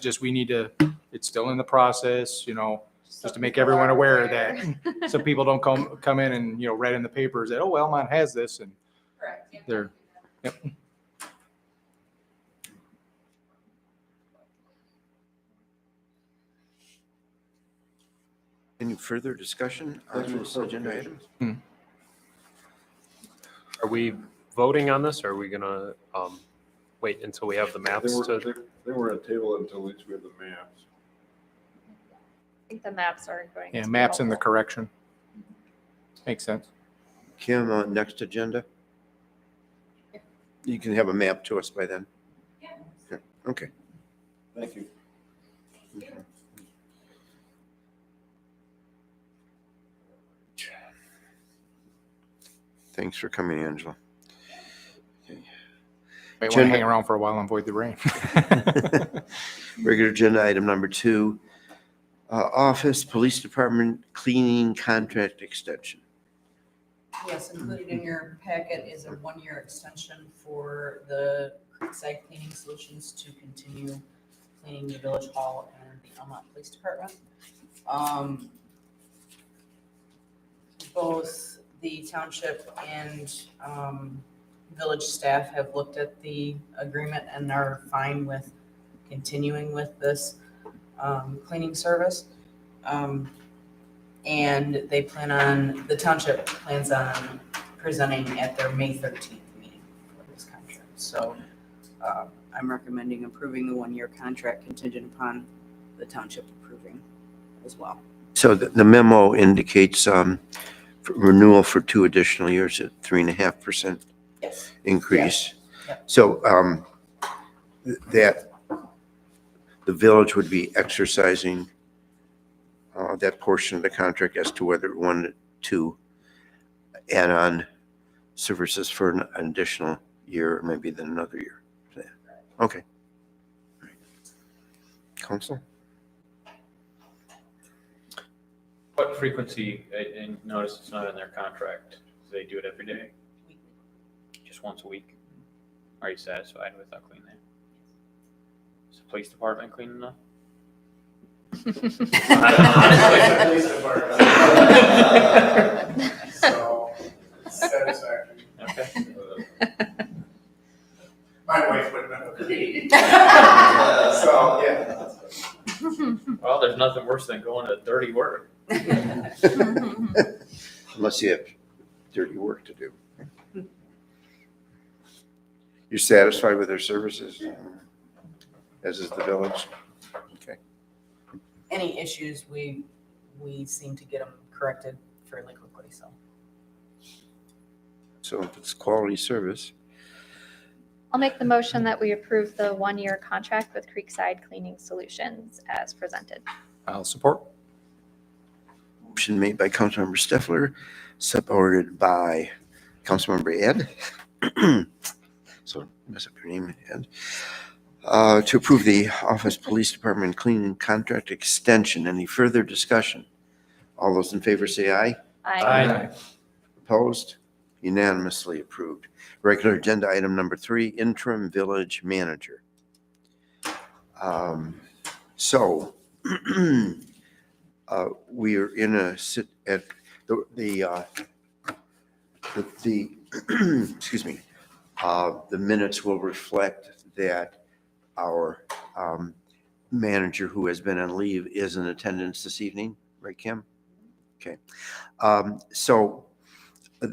Just, we need to, it's still in the process, just to make everyone aware that some people don't come in and, read in the papers that, oh, Elmont has this, and Correct. yeah. they're, yep. Any further discussion on this agenda item? Are we voting on this, or are we gonna wait until we have the They maps were, to? they were at table until at least we have the maps. I think the maps are going to. Yeah, be maps and the helpful. correction. Makes sense. Kim, next agenda? You can have a map to us by then. Yeah. Okay. Thank you. Thanks for coming, Angela. Might want to Agenda- hang around for a while and avoid the rain. Regular agenda item number 2, office, police department cleaning contract extension. Yes, included in your packet is a 1-year extension for the Creekside Cleaning Solutions to continue cleaning the village hall and the Elmont Police Department. Both the township and village staff have looked at the agreement and are fine with continuing with this cleaning service. And the township plans on presenting at their May 13th meeting for this contract. So I'm recommending approving the 1-year contract contingent upon the township approving as well. So the memo indicates renewal for 2 additional years at 3.5% Yes. increase. Yep. So that the village would be exercising that portion of the contract as to whether it wanted to add on services for an additional year or maybe then another year. Okay. Council? What frequency, and notice it's not in their contract, do they do it every day, just once a week? Are you satisfied with how clean they? Is the police department clean enough? So, satisfactory. Okay. My wife wouldn't agree. So, yeah. Well, there's nothing worse than going to dirty work. Unless you have dirty work to do. You're satisfied with their services, as is the village? Okay. Any issues, we seem to get them corrected fairly quickly, so. So if it's quality service, I'll make the motion that we approve the one-year contract with Creekside Cleaning Solutions as presented. I'll support. motion made by Councilmember Stifler, supported by Councilmember Ed. So mess up your name, Ed. To approve the Office Police Department cleaning contract extension. Any further discussion? All those in favor say aye. Aye. Opposed? Unanimously approved. Regular agenda item number 3, interim village manager. So we are in a sit at the excuse me. The minutes will reflect that our manager who has been on leave is in attendance this evening, right, Kim? Okay. So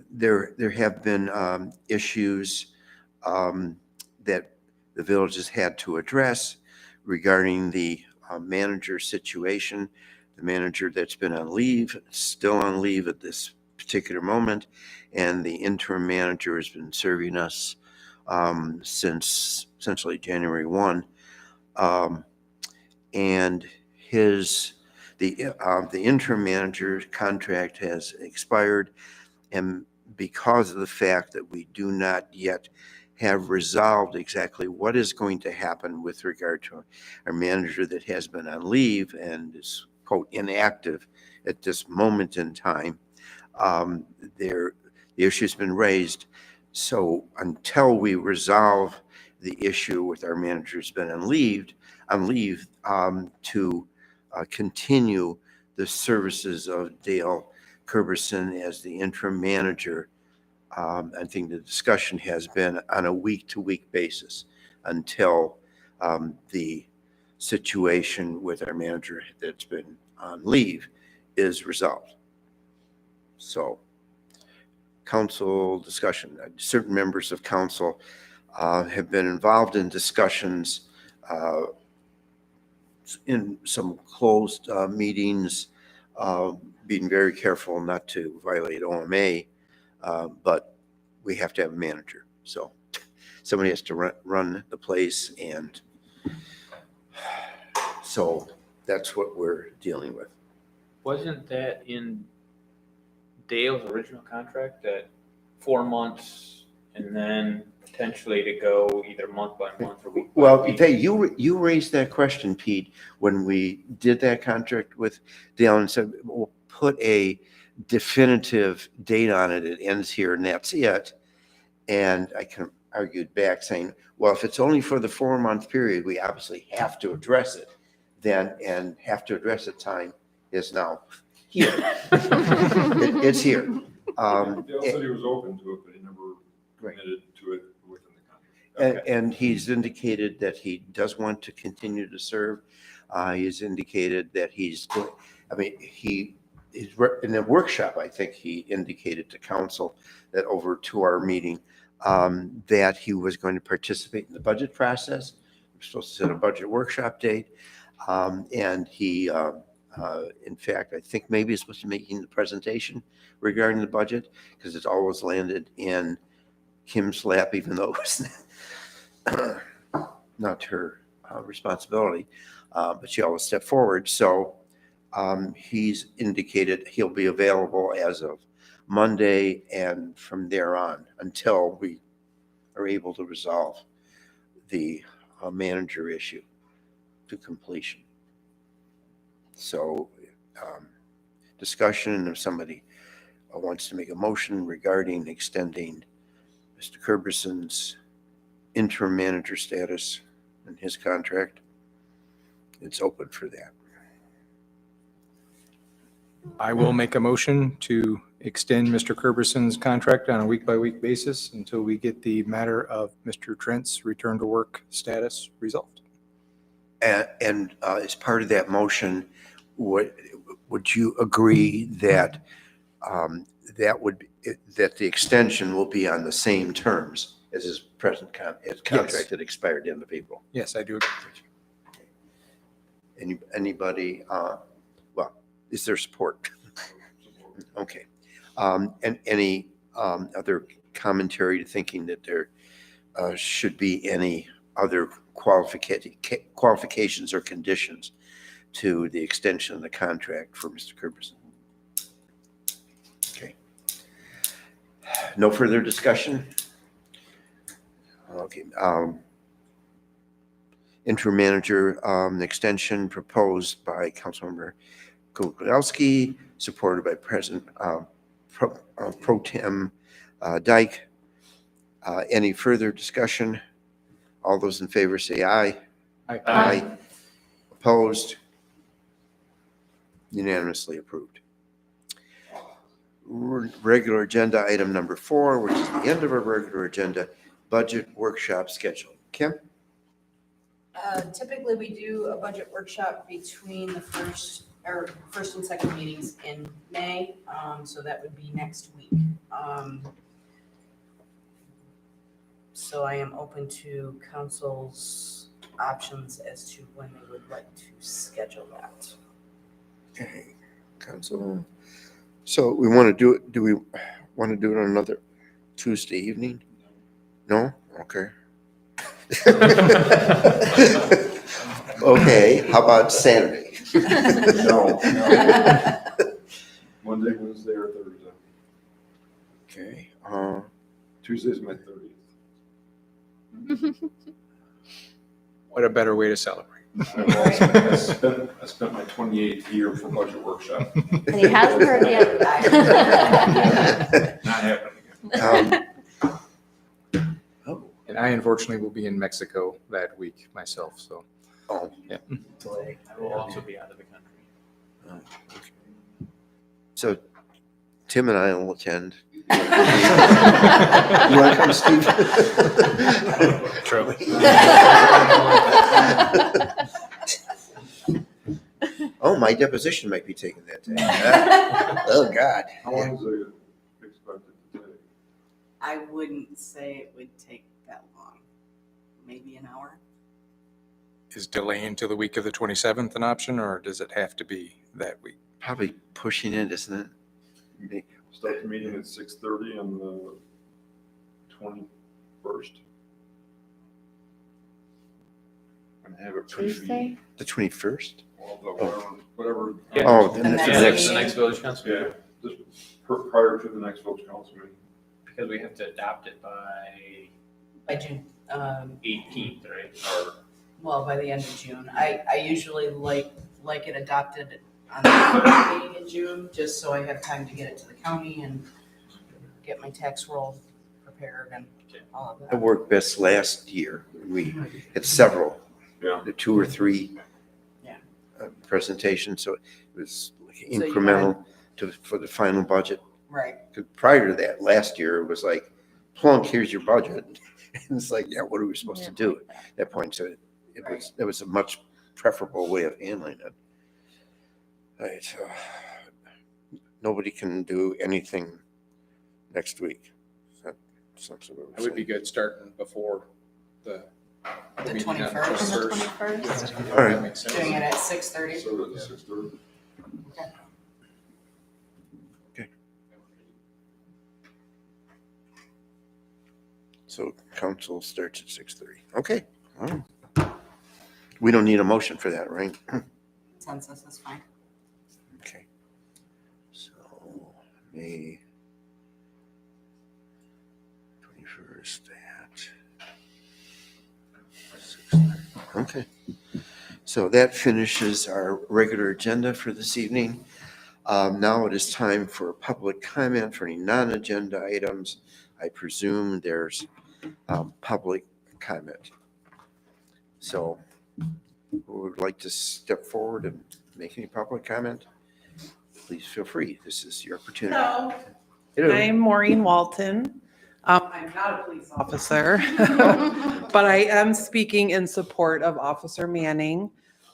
there have been issues that the village has had to address regarding the manager situation. The manager that's been on leave, still on leave at this particular moment, and the interim manager has been serving us since essentially January 1. And the interim manager's contract has expired, and because of the fact that we do not yet have resolved exactly what is going to happen with regard to our manager that has been on leave and is, quote, inactive at this moment in time, the issue's been raised. So until we resolve the issue with our manager who's been on leave, to continue the services of Dale Kerberson as the interim manager, I think the discussion has been on a week-to-week basis until the situation with our manager that's been on leave is resolved. So, council discussion. Certain members of council have been involved in discussions in some closed meetings, being very careful not to violate OMA, but we have to have a manager. So somebody has to run the place, and so that's what we're dealing with. Wasn't that in Dale's original contract, that 4 months and then potentially to go either month by month or week by Well, week? you raised that question, Pete, when we did that contract with Dale and said, we'll put a definitive date on it. It ends here and that's it. And I kind of argued back saying, well, if it's only for the 4-month period, we obviously have to address it then, and have to address it time is now here. It's here. Dale said he was open to it, but he never committed to it within the contract. And he's indicated that he does want to continue to serve. He's indicated that he's, in the workshop, I think he indicated to council that over 2-hour meeting, that he was going to participate in the budget process. We're supposed to set a budget workshop date. And he, in fact, I think maybe he's supposed to be making the presentation regarding the budget, because it's always landed in Kim's lap, even though it was not her responsibility, but she always stepped forward. So he's indicated he'll be available as of Monday and from there on until we are able to resolve the manager issue to completion. So discussion, if somebody wants to make a motion regarding extending Mr. Kerberson's interim manager status and his contract, it's open for that. I will make a motion to extend Mr. Kerberson's contract on a week-by-week basis until we get the matter of Mr. Trent's return to work status resolved. And as part of that motion, would you agree that that the extension will be on the same terms as his present his contract that expired in the April. Yes, I do agree with you. Anybody, well, is there support? Okay. And any other commentary to thinking that there should be any other qualifications or conditions to the extension of the contract for Mr. Kerberson? Okay. No further discussion? Okay. Interim manager, extension proposed by Councilmember Kulikowski, supported by President Pro Tem Dyke. Any further discussion? All those in favor say aye. Aye. Opposed? Unanimously approved. Regular agenda item number 4, which is the end of our regular agenda, budget workshop schedule. Kim? Typically, we do a budget workshop between the first and second meetings in May, so that would be next week. So I am open to council's options as to when they would like to schedule that. Okay, council. So we want to do it, do we want to do it on another Tuesday evening? No? Okay. Okay, how about Saturday? No. Monday, Wednesday, or Thursday. Okay, Tuesday's my 30th. What a better way to celebrate. I spent my 28th year for budget workshop. And he hasn't heard yet. Not happening again. oh, And I unfortunately will be in Mexico that week myself, so. oh, Yeah. I will also be out of the country. so Tim and I will attend. You want to come, Steve? True. Oh, my deposition might be taken that day. Oh, God. How long is it expected to take? I wouldn't say it would take that long, maybe an hour. Is delaying to the week of the 27th an option, or does it have to be that week? Probably pushing it, isn't it? Start the meeting at 6:30 on the 21st. And have it Tuesday? The 21st? Whatever. Oh, The then next that's meeting. The next village council Yeah, meeting, just prior to the next village council meeting. because we have to adopt it by By June, 18th, right? Or well, by the end of June. I usually like it adopted on the first meeting in June, just so I have time to get it to the county and get my tax roll prepared and all of It that. worked best last year. We had several, Yeah. 2 or 3 Yeah. presentations, so it was you incremental for the final budget. Right, 'Cause prior to that, last year, it was like, plunk, here's your budget. And it's like, yeah, what are we supposed to do at that point? So it was a much preferable way of handling it. All right, so nobody can do anything next week. That's what we're It would be saying. good starting before the. The meeting on 21st. On the 21st. 21st? All right. That makes sense. doing it at 6:30. So at 6:30. So council starts at 6:30. Okay. All right. We don't need a motion for that, right? Census is fine. Okay. So May 21st at 6:30. Okay. So that finishes our regular agenda for this evening. Now it is time for public comment for any non-agenda items. I presume there's public comment. So who would like to step forward and make any public comment? Please feel free. This is your opportunity. Hello, Hello. I'm Maureen Walton. I'm not a police officer, but I am speaking in support of Officer Manning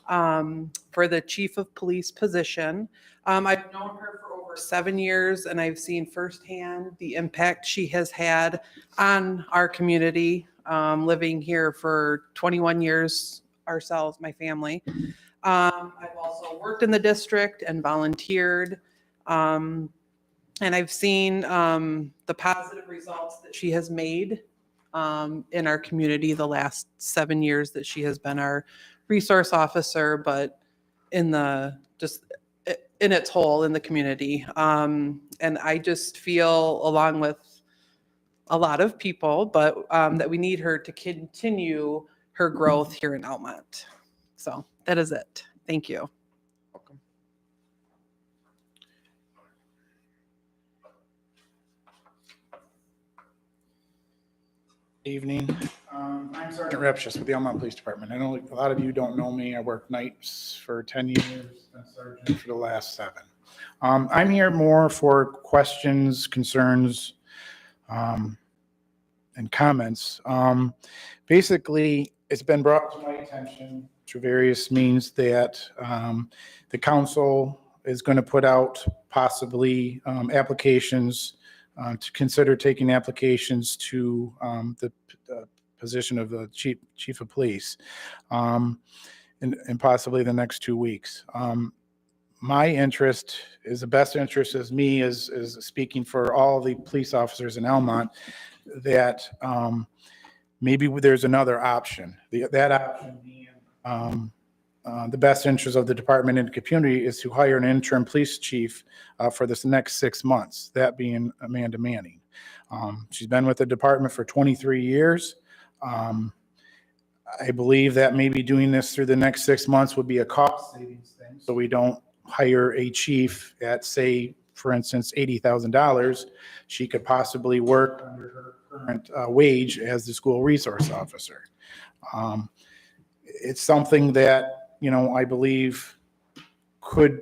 for the chief of police position. I've known her for over over 7 years, and I've seen firsthand the impact she has had on our community, living here for 21 years ourselves, my family. I've also worked in the district and volunteered. And I've seen the positive results that she has made in our community the last 7 years that she has been our resource officer, but in its whole in the community. And I just feel, along with a lot of people, but that we need her to continue her growth here in Almont. So that is it. Thank you. Evening. I'm Sergeant Repshis with the Almont Police Department. I know a lot of you don't know me. I worked nights for 10 years, been sergeant for the last 7. I'm here more for questions, concerns, and comments. Basically, it's been brought to my attention through various means that the council is going to put out possibly applications to consider taking applications to the position of the chief of police in possibly the next 2 weeks. My interest is the best interest as me is speaking for all the police officers in Almont that maybe there's another option. That option being the best interest of the department and the community is to hire an interim police chief for this next 6 months, that being Amanda Manning. She's been with the department for 23 years. I believe that maybe doing this through the next 6 months would be a cost savings thing, so we don't hire a chief at, say, for instance, $80,000. She could possibly work under her current wage as the school resource officer. It's something that, I believe could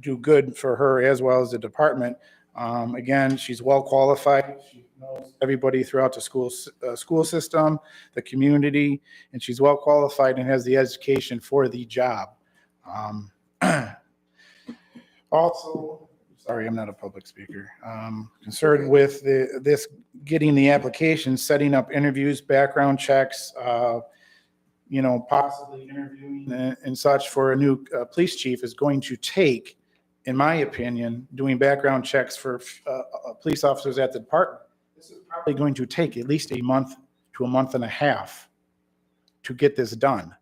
do good for her as well as the department. Again, she's well qualified. She knows everybody throughout the school system, the community, and she's well qualified and has the education for the job. Also, sorry, I'm not a public speaker. Concerned with this getting the application, setting up interviews, background checks, possibly interviewing and such for a new police chief is going to take, in my opinion, doing background checks for police officers at the department. This is probably going to take at least a month to a month and a half to get this done.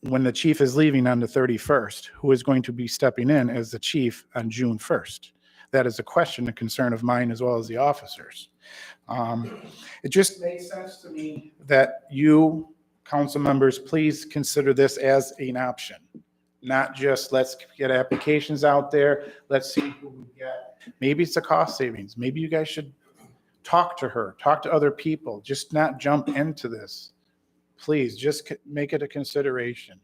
When the chief is leaving on the 31st, who is going to be stepping in as the chief on June 1st? That is a question, a concern of mine as well as the officers. It just makes sense to me that you, council members, please consider this as an option. Not just let's get applications out there, let's see who we get. Maybe it's a cost savings. Maybe you guys should talk to her, talk to other people, just not jump into this. Please, just make it a consideration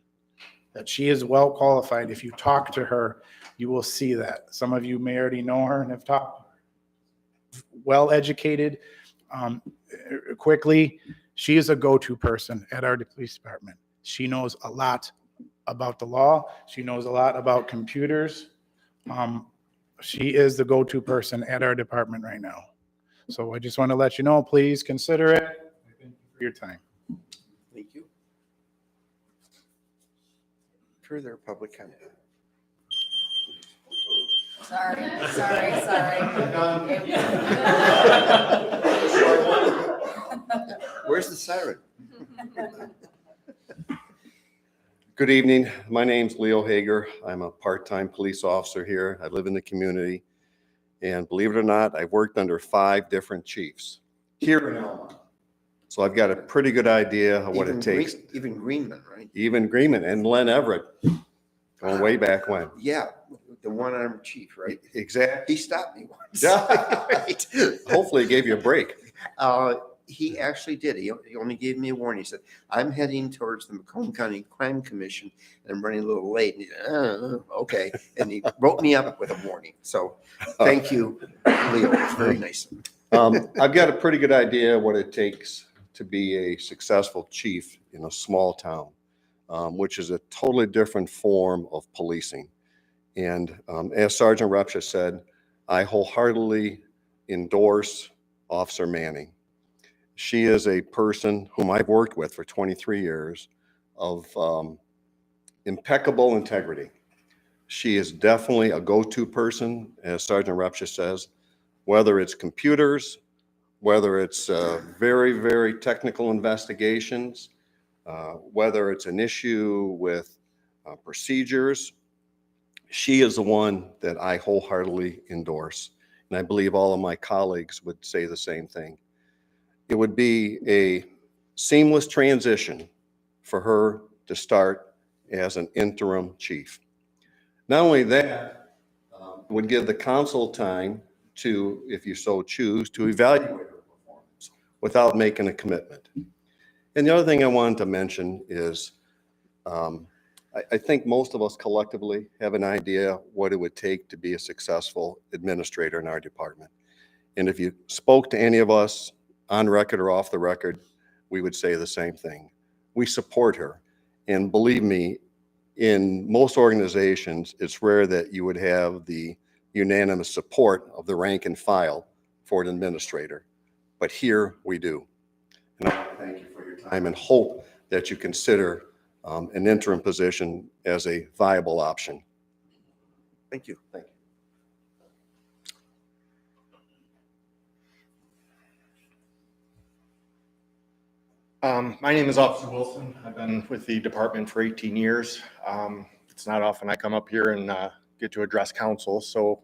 that she is well qualified. If you talk to her, you will see that. Some of you may already know her and have talked to her. Well educated, quickly. She is a go-to person at our police department. She knows a lot about the law. She knows a lot about computers. She is the go-to person at our department right now. So I just want to let you know, please consider it. Thank you for your time. Thank you. Further public comment? Sorry. Where's the siren? Good evening. My name's Leo Hager. I'm a part-time police officer here. I live in the community. And believe it or not, I've worked under 5 different chiefs here in Almont. So I've got a pretty good idea of what it takes. Even Greenman, right? Even Greenman and Len Everett, going way back when. Yeah, the one-armed chief, right? Exactly. He stopped me once. Yeah. Right. Hopefully it gave you a break. He actually did. He only gave me a warning. He said, I'm heading towards the Macomb County Crime Commission and I'm running a little late. And he said, okay. And he wrote me up with a warning. So thank you, Leo. It's very nice. I've got a pretty good idea what it takes to be a successful chief in a small town, which is a totally different form of policing. And as Sergeant Repsha said, I wholeheartedly endorse Officer Manning. She is a person whom I've worked with for 23 years of impeccable integrity. She is definitely a go-to person, as Sergeant Repsha says, whether it's computers, whether it's very, very technical investigations, whether it's an issue with procedures. She is the one that I wholeheartedly endorse. And I believe all of my colleagues would say the same thing. It would be a seamless transition for her to start as an interim chief. Not only that, it would give the council time to, if you so choose, to evaluate her performance without making a commitment. And the other thing I wanted to mention is I think most of us collectively have an idea what it would take to be a successful administrator in our department. And if you spoke to any of us on record or off the record, we would say the same thing. We support her. And believe me, in most organizations, it's rare that you would have the unanimous support of the rank and file for an administrator. But here we do. And I want to thank you for your time and hope that you consider an interim position as a viable option. Thank you. Thank you. My name is Officer Wilson. I've been with the department for 18 years. It's not often I come up here and get to address council. So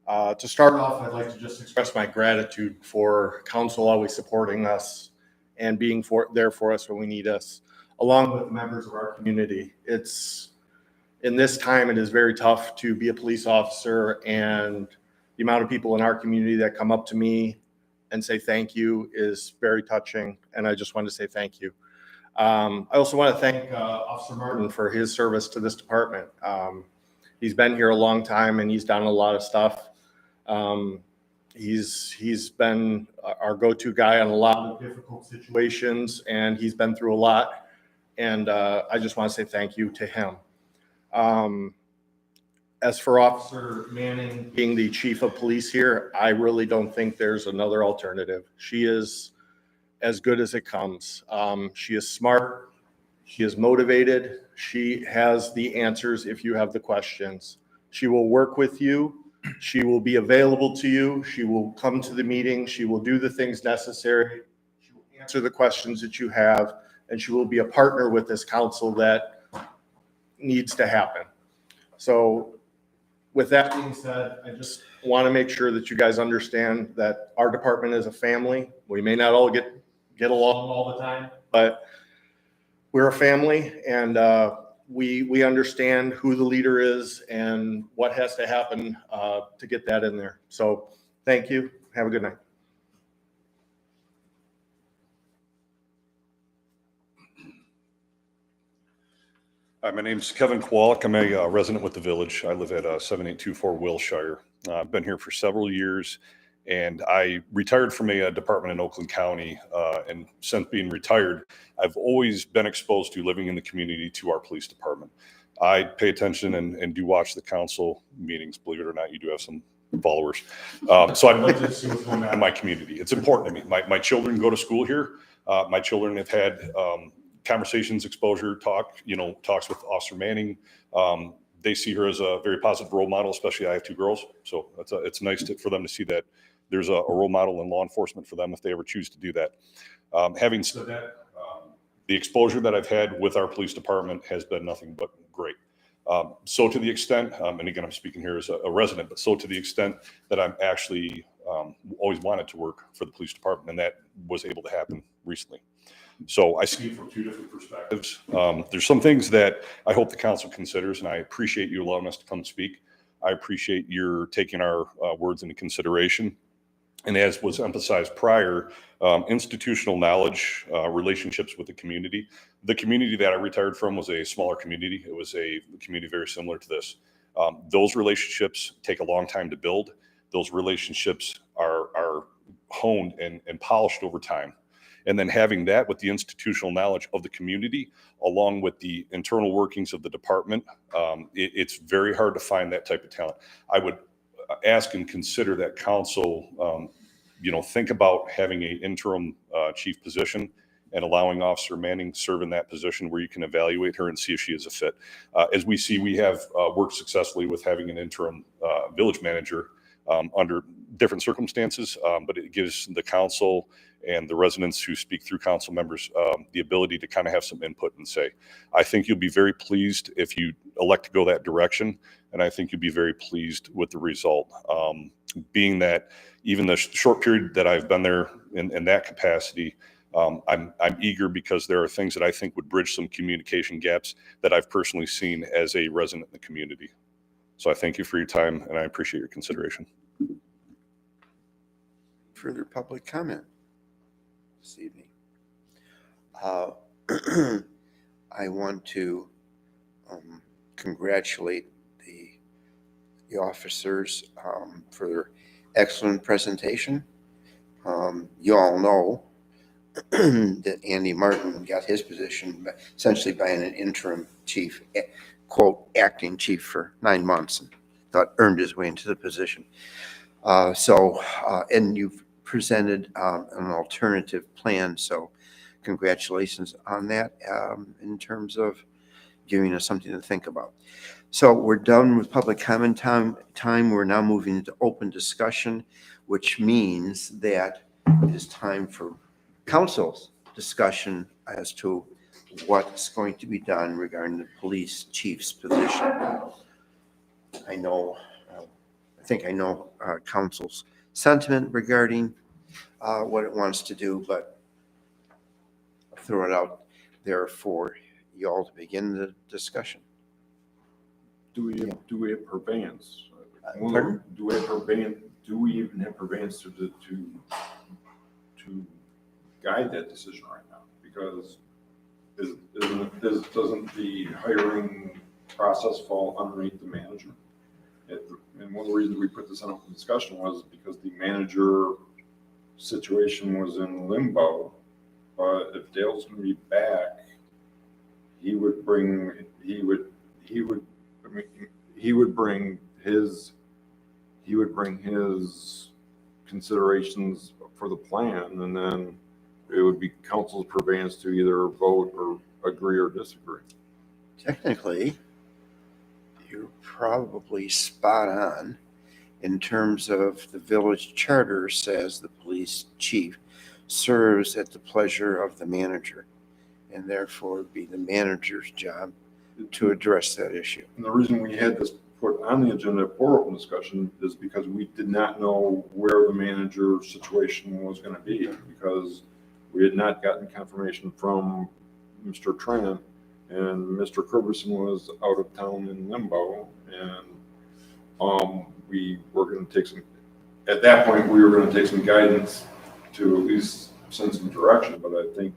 to start off, I'd like to just express my gratitude for council always supporting us and being there for us when we need us, along with the members of our community. In this time, it is very tough to be a police officer, and the amount of people in our community that come up to me and say thank you is very touching, and I just want to say thank you. I also want to thank Officer Martin for his service to this department. He's been here a long time, and he's done a lot of stuff. He's been our go-to guy on a lot of difficult situations, and he's been through a lot, and I just want to say thank you to him. As for Officer Manning being the chief of police here, I really don't think there's another alternative. She is as good as it comes. She is smart. She is motivated. She has the answers if you have the questions. She will work with you. She will be available to you. She will come to the meeting. She will do the things necessary. She will answer the questions that you have, and she will be a partner with this council that needs to happen. So with that being said, I just want to make sure that you guys understand that our department is a family. We may not all get along all the time, but we're a family, and we understand who the leader is and what has to happen to get that in there. So thank you. Have a good night. Hi, my name's Kevin Kowalik. I'm a resident with the village. I live at 7824 Wilshire. I've been here for several years, and I retired from a department in Oakland County. And since being retired, I've always been exposed to living in the community, to our police department. I pay attention and do watch the council meetings. Believe it or not, you do have some followers. So I'd like to see what's going on in my community. It's important to me. My children go to school here. My children have had conversations, exposure, talks with Officer Manning. They see her as a very positive role model, especially I have two girls. So it's nice for them to see that there's a role model in law enforcement for them if they ever choose to do that. Having said that, the exposure that I've had with our police department has been nothing but great. So to the extent, and again, I'm speaking here as a resident, but so to the extent that I'm actually always wanted to work for the police department, and that was able to happen recently. So I see it from two different perspectives. There's some things that I hope the council considers, and I appreciate you allowing us to come speak. I appreciate your taking our words into consideration. And as was emphasized prior, institutional knowledge, relationships with the community. The community that I retired from was a smaller community. It was a community very similar to this. Those relationships take a long time to build. Those relationships are honed and polished over time. And then having that with the institutional knowledge of the community, along with the internal workings of the department, it's very hard to find that type of talent. I would ask and consider that council, think about having an interim chief position and allowing Officer Manning serve in that position where you can evaluate her and see if she is a fit. As we see, we have worked successfully with having an interim village manager under different circumstances, but it gives the council and the residents who speak through council members the ability to kind of have some input and say. I think you'll be very pleased if you elect to go that direction, and I think you'll be very pleased with the result. Being that even the short period that I've been there in that capacity, I'm eager because there are things that I think would bridge some communication gaps that I've personally seen as a resident in the community. So I thank you for your time, and I appreciate your consideration. Further public comment this evening? I want to congratulate the officers for their excellent presentation. You all know that Andy Martin got his position essentially by an interim chief, quote, acting chief for 9 months, and thought earned his way into the position. And you've presented an alternative plan, so congratulations on that in terms of giving us something to think about. So we're done with public comment time. We're now moving into open discussion, which means that it is time for council's discussion as to what's going to be done regarding the police chief's position. I think I know council's sentiment regarding what it wants to do, but I'll throw it out there for you all to begin the discussion. Do we have purveyance? Pardon? Do we have purveyance? Do we even have purveyance to guide that decision right now? Because doesn't the hiring process fall underneath the manager? And one of the reasons we put this on open discussion was because the manager situation was in limbo. But if Dale's going to be back, he would bring his considerations for the plan, and then it would be council's purveyance to either vote or agree or disagree. Technically, you're probably spot on in terms of the village charter says the police chief serves at the pleasure of the manager, and therefore it'd be the manager's job to address that issue. And the reason we had this put on the agenda for open discussion is because we did not know where the manager situation was going to be, because we had not gotten confirmation from Mr. Trent, and Mr. Kerberson was out of town in limbo, and we were going to take some, at that point, we were going to take some guidance to at least send some direction. But I think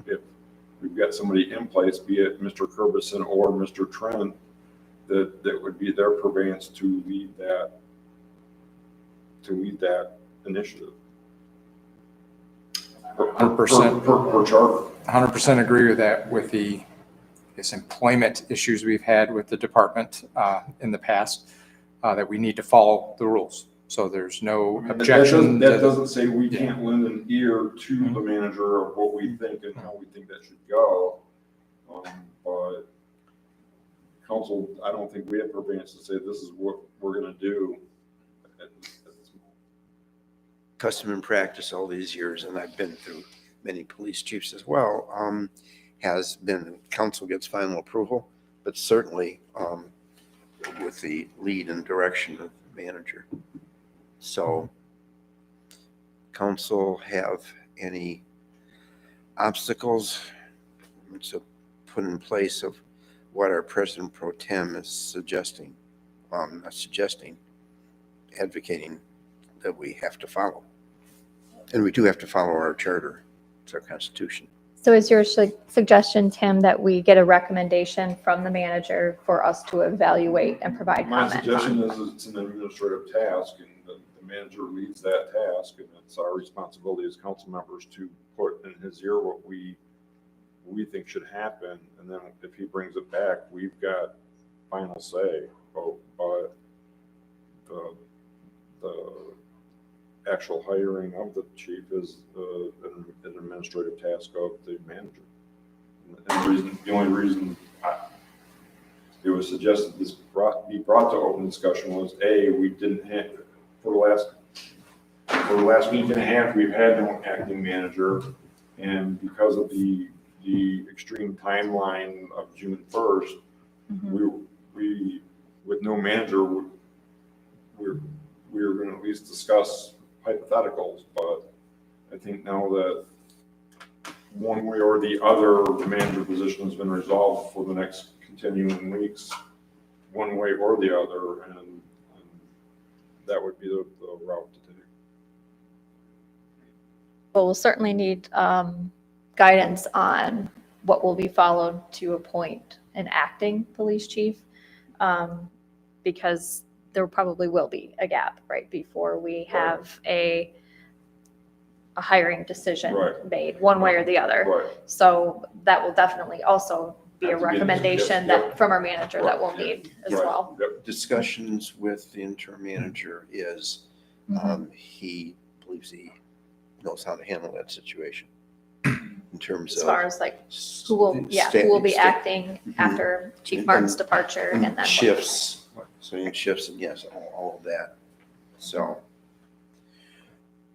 if we've got somebody in place, be it Mr. Kerberson or Mr. Trent, that would be their purveyance to lead that initiative. 100%. Per charter. 100% agree with that, with the employment issues we've had with the department in the past, that we need to follow the rules. So there's no objection. That doesn't say we can't lend an ear to the manager of what we think and how we think that should go. But council, I don't think we have purveyance to say this is what we're going to do. Custom and practice all these years, and I've been through many police chiefs as well, has been council gets final approval, but certainly with the lead and direction of the manager. So council have any obstacles to put in place of what our president pro tem is suggesting, advocating that we have to follow. And we do have to follow our charter. It's our constitution. So is your suggestion, Tim, that we get a recommendation from the manager for us to evaluate and provide My comment suggestion on? is it's an administrative task, and the manager leads that task, and it's our responsibility as council members to put in his ear what we think should happen, and then if he brings it back, we've got final say. But the actual hiring of the chief is an administrative task of the manager. And the only reason it was suggested this be brought to open discussion was, A, we didn't have, for the last week and a half, we've had no acting manager, and because of the extreme timeline of June 1st, we with no manager, we're going to at least discuss hypotheticals. But I think now that one way or the other, the manager position has been resolved for the next continuing weeks, one way or the other, and that would be the route to take. Well, we'll certainly need guidance on what will be followed to appoint an acting police chief, because there probably will be a gap right before we have a hiring decision made one way or the other. Right. So that will definitely also be a Have to be- recommendation that from our manager that we'll need as well. Discussions with the interim manager is, he believes he knows how to handle that situation in terms As of. far as like who will be acting after Chief Martin's departure and then. Shifts, swinging shifts, and yes, all of that. So,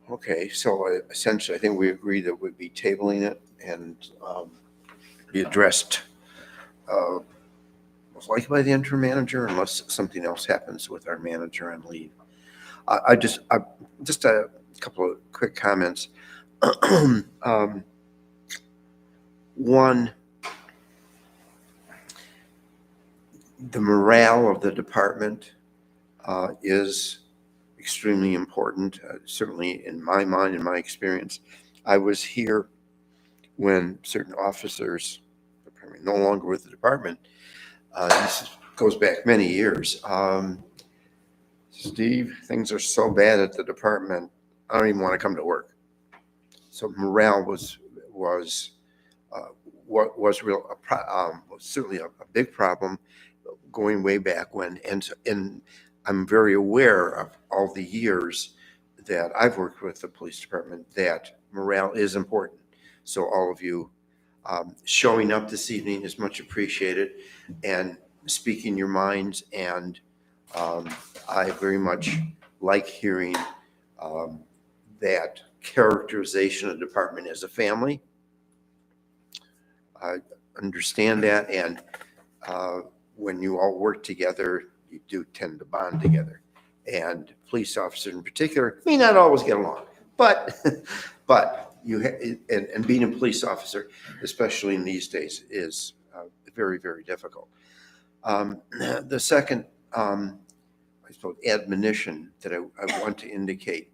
okay, so essentially, I think we agree that we'd be tabling it and be addressed most likely by the interim manager, unless something else happens with our manager on leave. I just a couple of quick comments. One, the morale of the department is extremely important, certainly in my mind, in my experience. I was here when certain officers, apparently no longer with the department, this goes back many years. Steve, things are so bad at the department, I don't even want to come to work. So morale was certainly a big problem going way back when, and I'm very aware of all the years that I've worked with the police department that morale is important. So all of you showing up this evening is much appreciated and speaking your minds, and I very much like hearing that characterization of the department as a family. I understand that, and when you all work together, you do tend to bond together. And police officers in particular may not always get along, but and being a police officer, especially in these days, is very, very difficult. The second, I suppose, admonition that I want to indicate.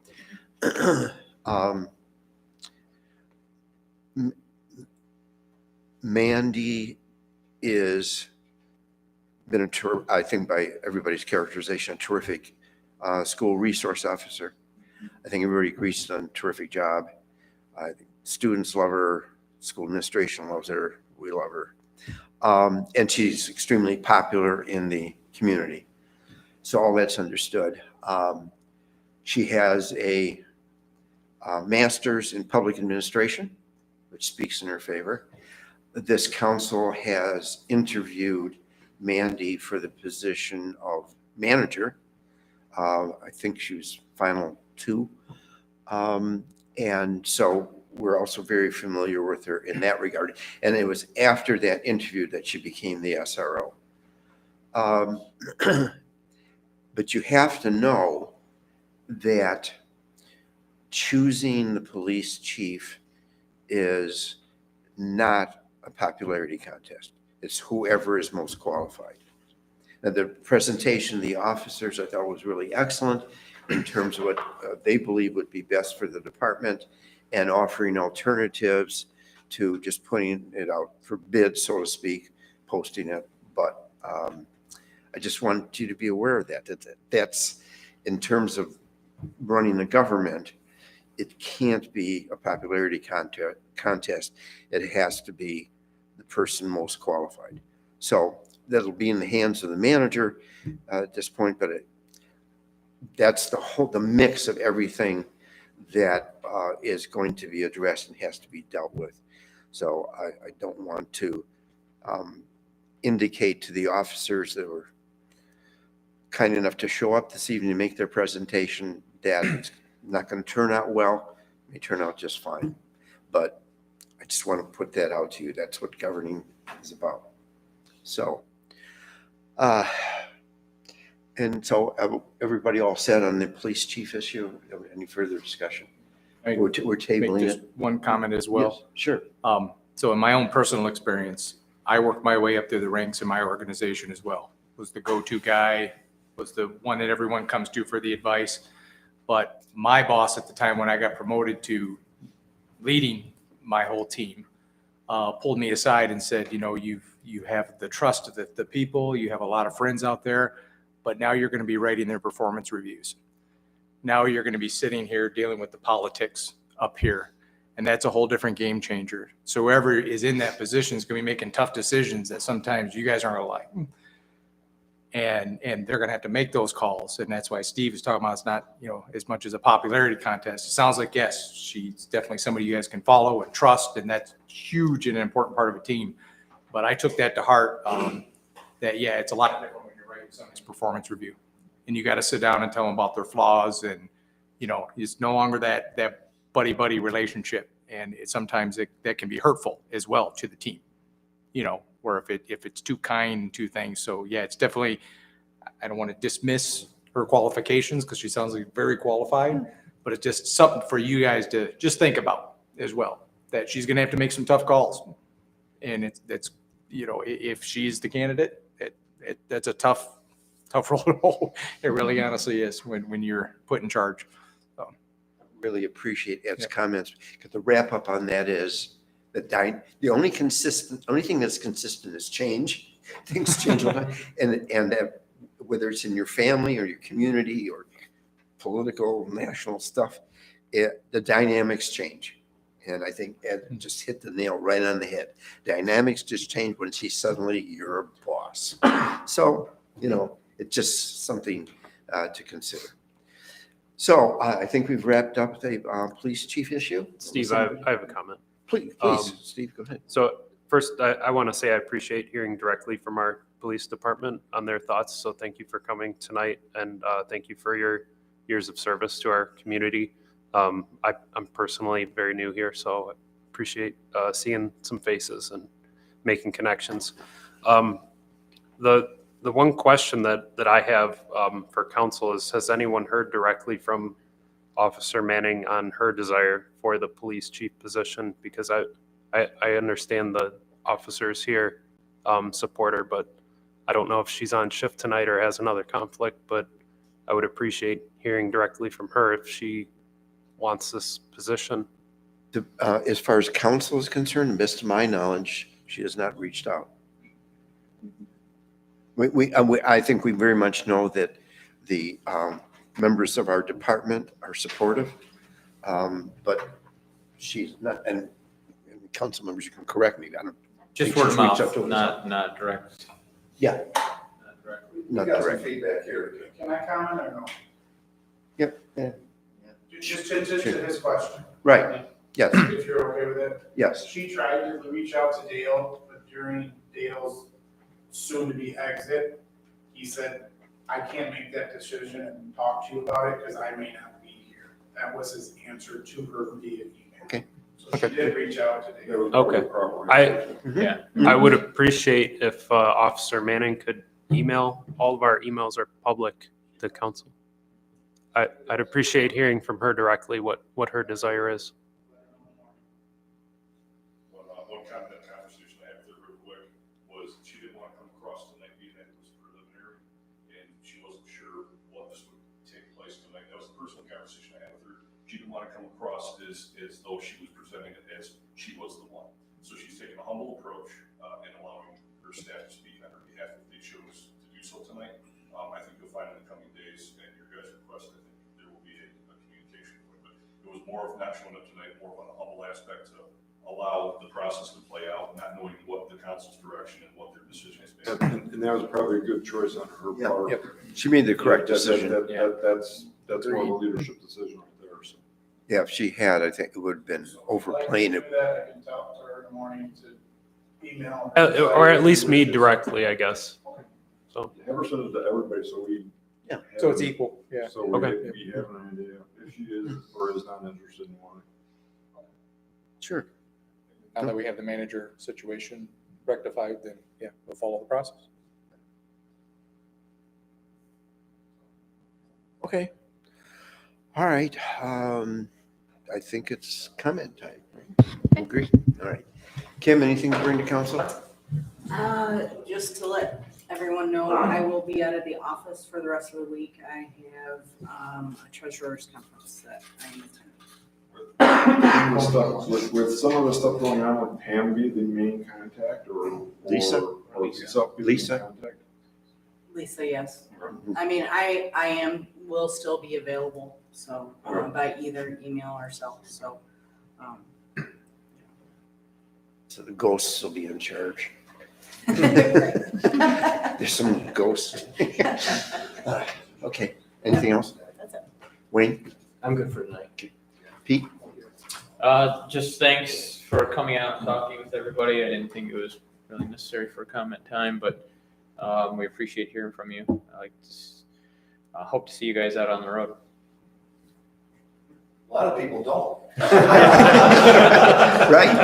Mandy is been I think by everybody's characterization, a terrific school resource officer. I think everybody agrees she's done a terrific job. I think students love her, school administration loves her, we love her. And she's extremely popular in the community. So all that's understood. She has a master's in public administration, which speaks in her favor. This council has interviewed Mandy for the position of manager. I think she was final 2. And so we're also very familiar with her in that regard. And it was after that interview that she became the SRO. But you have to know that choosing the police chief is not a popularity contest. It's whoever is most qualified. Now, the presentation of the officers I thought was really excellent in terms of what they believe would be best for the department and offering alternatives to just putting it out for bid, so to speak, posting it. But I just want you to be aware of that. That's in terms of running the government. it can't be a popularity contest. It has to be the person most qualified. So that'll be in the hands of the manager at this point, but that's the mix of everything that is going to be addressed and has to be dealt with. So I don't want to indicate to the officers that were kind enough to show up this evening to make their presentation that it's not going to turn out well. It may turn out just fine. But I just want to put that out to you. That's what governing is about. So, and so everybody all set on the police chief issue? Any further discussion? We're tabling Just it. one comment as well. Yes, sure. So in my own personal experience, I worked my way up through the ranks in my organization as well. Was the go-to guy, was the one that everyone comes to for the advice. But my boss at the time when I got promoted to leading my whole team, pulled me aside and said, you know, you have the trust of the people, you have a lot of friends out there, but now you're going to be writing their performance reviews. Now you're going to be sitting here dealing with the politics up here. And that's a whole different game changer. So whoever is in that position is going to be making tough decisions that sometimes you guys aren't going to like. And they're going to have to make those calls. And that's why Steve is talking about it's not, you know, as much as a popularity contest. It sounds like, yes, she's definitely somebody you guys can follow and trust. And that's huge and an important part of a team. But I took that to heart, that, yeah, it's a lot different when you're writing somebody's performance review. And you got to sit down and tell them about their flaws. And, you know, it's no longer that buddy-buddy relationship. And sometimes that can be hurtful as well to the team, you know, where if it's too kind and too things. So yeah, it's definitely, I don't want to dismiss her qualifications because she sounds like very qualified, but it's just something for you guys to just think about as well, that she's going to have to make some tough calls. And it's, you know, if she's the candidate, that's a tough role to hold. It really honestly is when you're put in charge. So. Really appreciate Ed's comments, because the wrap up on that is that the only thing that's consistent is change. Things change all the time. And that whether it's in your family or your community or political, national stuff, the dynamics change. And I think Ed just hit the nail right on the head. Dynamics just change when she's suddenly your boss. So, you know, it's just something to consider. So I think we've wrapped up the police chief issue. Steve, I have a comment. Please, Steve, go ahead. So first, I want to say I appreciate hearing directly from our police department on their thoughts. So thank you for coming tonight, and thank you for your years of service to our community. I'm personally very new here, so I appreciate seeing some faces and making connections. The one question that I have for council is, has anyone heard directly from Officer Manning on her desire for the police chief position? Because I understand the officers here support her, but I don't know if she's on shift tonight or has another conflict, but I would appreciate hearing directly from her if she wants this position. As far as council is concerned, to best of my knowledge, she has not reached out. I think we very much know that the members of our department are supportive, but she's not, and council members, you can correct me. I don't Just think word she's of reached out mouth, to us. not direct. Yeah. Not directly. Not We got some direct. feedback here. Can I comment or no? Yep. Yeah. Just to his question. Right. Yes. If you're okay with it. Yes. She tried to reach out to Dale, but during Dale's soon-to-be exit, he said, I can't make that decision and talk to you about it because I may not be here. That was his answer to her via email. Okay. So she did reach out to Dale. Okay. I would appreciate if Officer Manning could email. All of our emails are public to council. I'd appreciate hearing from her directly what her desire is. One kind of conversation I had with her real quick was she didn't want to come across tonight being that it was preliminary, and she wasn't sure what this would take place tonight. That was the personal conversation I had with her. She didn't want to come across as though she was presenting it as she was the one. So she's taking a humble approach and allowing her staff to speak on her behalf if they chose to do so tonight. I think you'll find in the coming days, at your guys' request, I think there will be a communication point. But it was more of not showing up tonight, more of an humble aspect to allow the process to play out, not knowing what the council's direction and what their decision is made. And that was probably a good choice on her Yeah. part. Yep. She made the correct That- decision. That's more of a leadership decision right there, so. Yeah, if she had, I think it would have been overplaying I it. can do that. I can talk to her in the morning to email. Or at least me directly, I guess. So, Have her send it to everybody, so we. Yeah. So it's equal, yeah. So Okay. we have an idea if she is or is not interested in one. Sure. Now that we have the manager situation rectified, then yeah, we'll follow the process. Okay. All right. I think it's comment time. Agree? All right. Kim, anything to bring to council? Just to let everyone know, I will be out of the office for the rest of the week. I have a treasurer's conference that I am attending. With some of the stuff going on, would Pam be the main contact or? Lisa? Or Lisa? be the main Lisa? contact? Lisa, yes. I mean, I will still be available, so by either email or cell, so. So the ghosts will be in charge. There's some ghosts. Okay. Anything else? That's it. Wayne? I'm good for tonight. Pete? Just thanks for coming out and talking with everybody. I didn't think it was really necessary for comment time, but we appreciate hearing from you. I hope to see you guys out on the road. A lot of people don't. Right?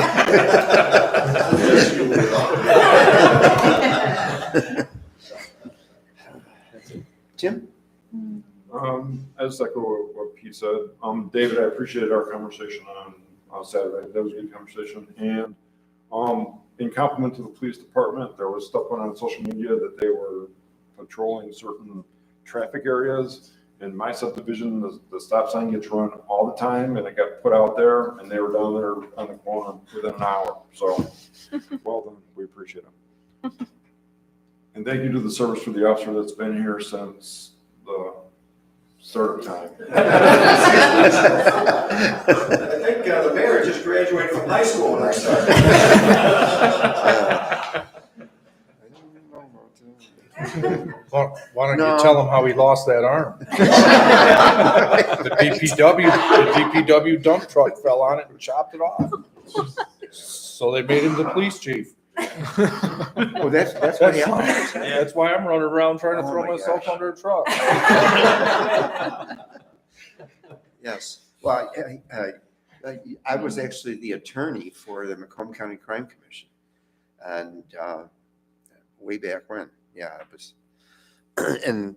Tim? I just echo what Pete said. David, I appreciated our conversation on Saturday. That was a good conversation. And in compliment to the police department, there was stuff going on social media that they were patrolling certain traffic areas. In my subdivision, the stop sign gets run all the time, and it got put out there, and they were down there on the corner within an hour. So, well done. We appreciate them. And thank you to the service for the officer that's been here since the start of time. I think the mayor just graduated from high school when I started. Why don't No. you tell him how he lost that arm? The DPW dump truck fell on it and chopped it off. So they made him the police chief. Oh, that's what happened? That's why I'm running around trying to Oh throw my myself gosh. under a truck. Yes. Well, I was actually the attorney for the Macomb County Crime Commission. And way back when, yeah, it was. And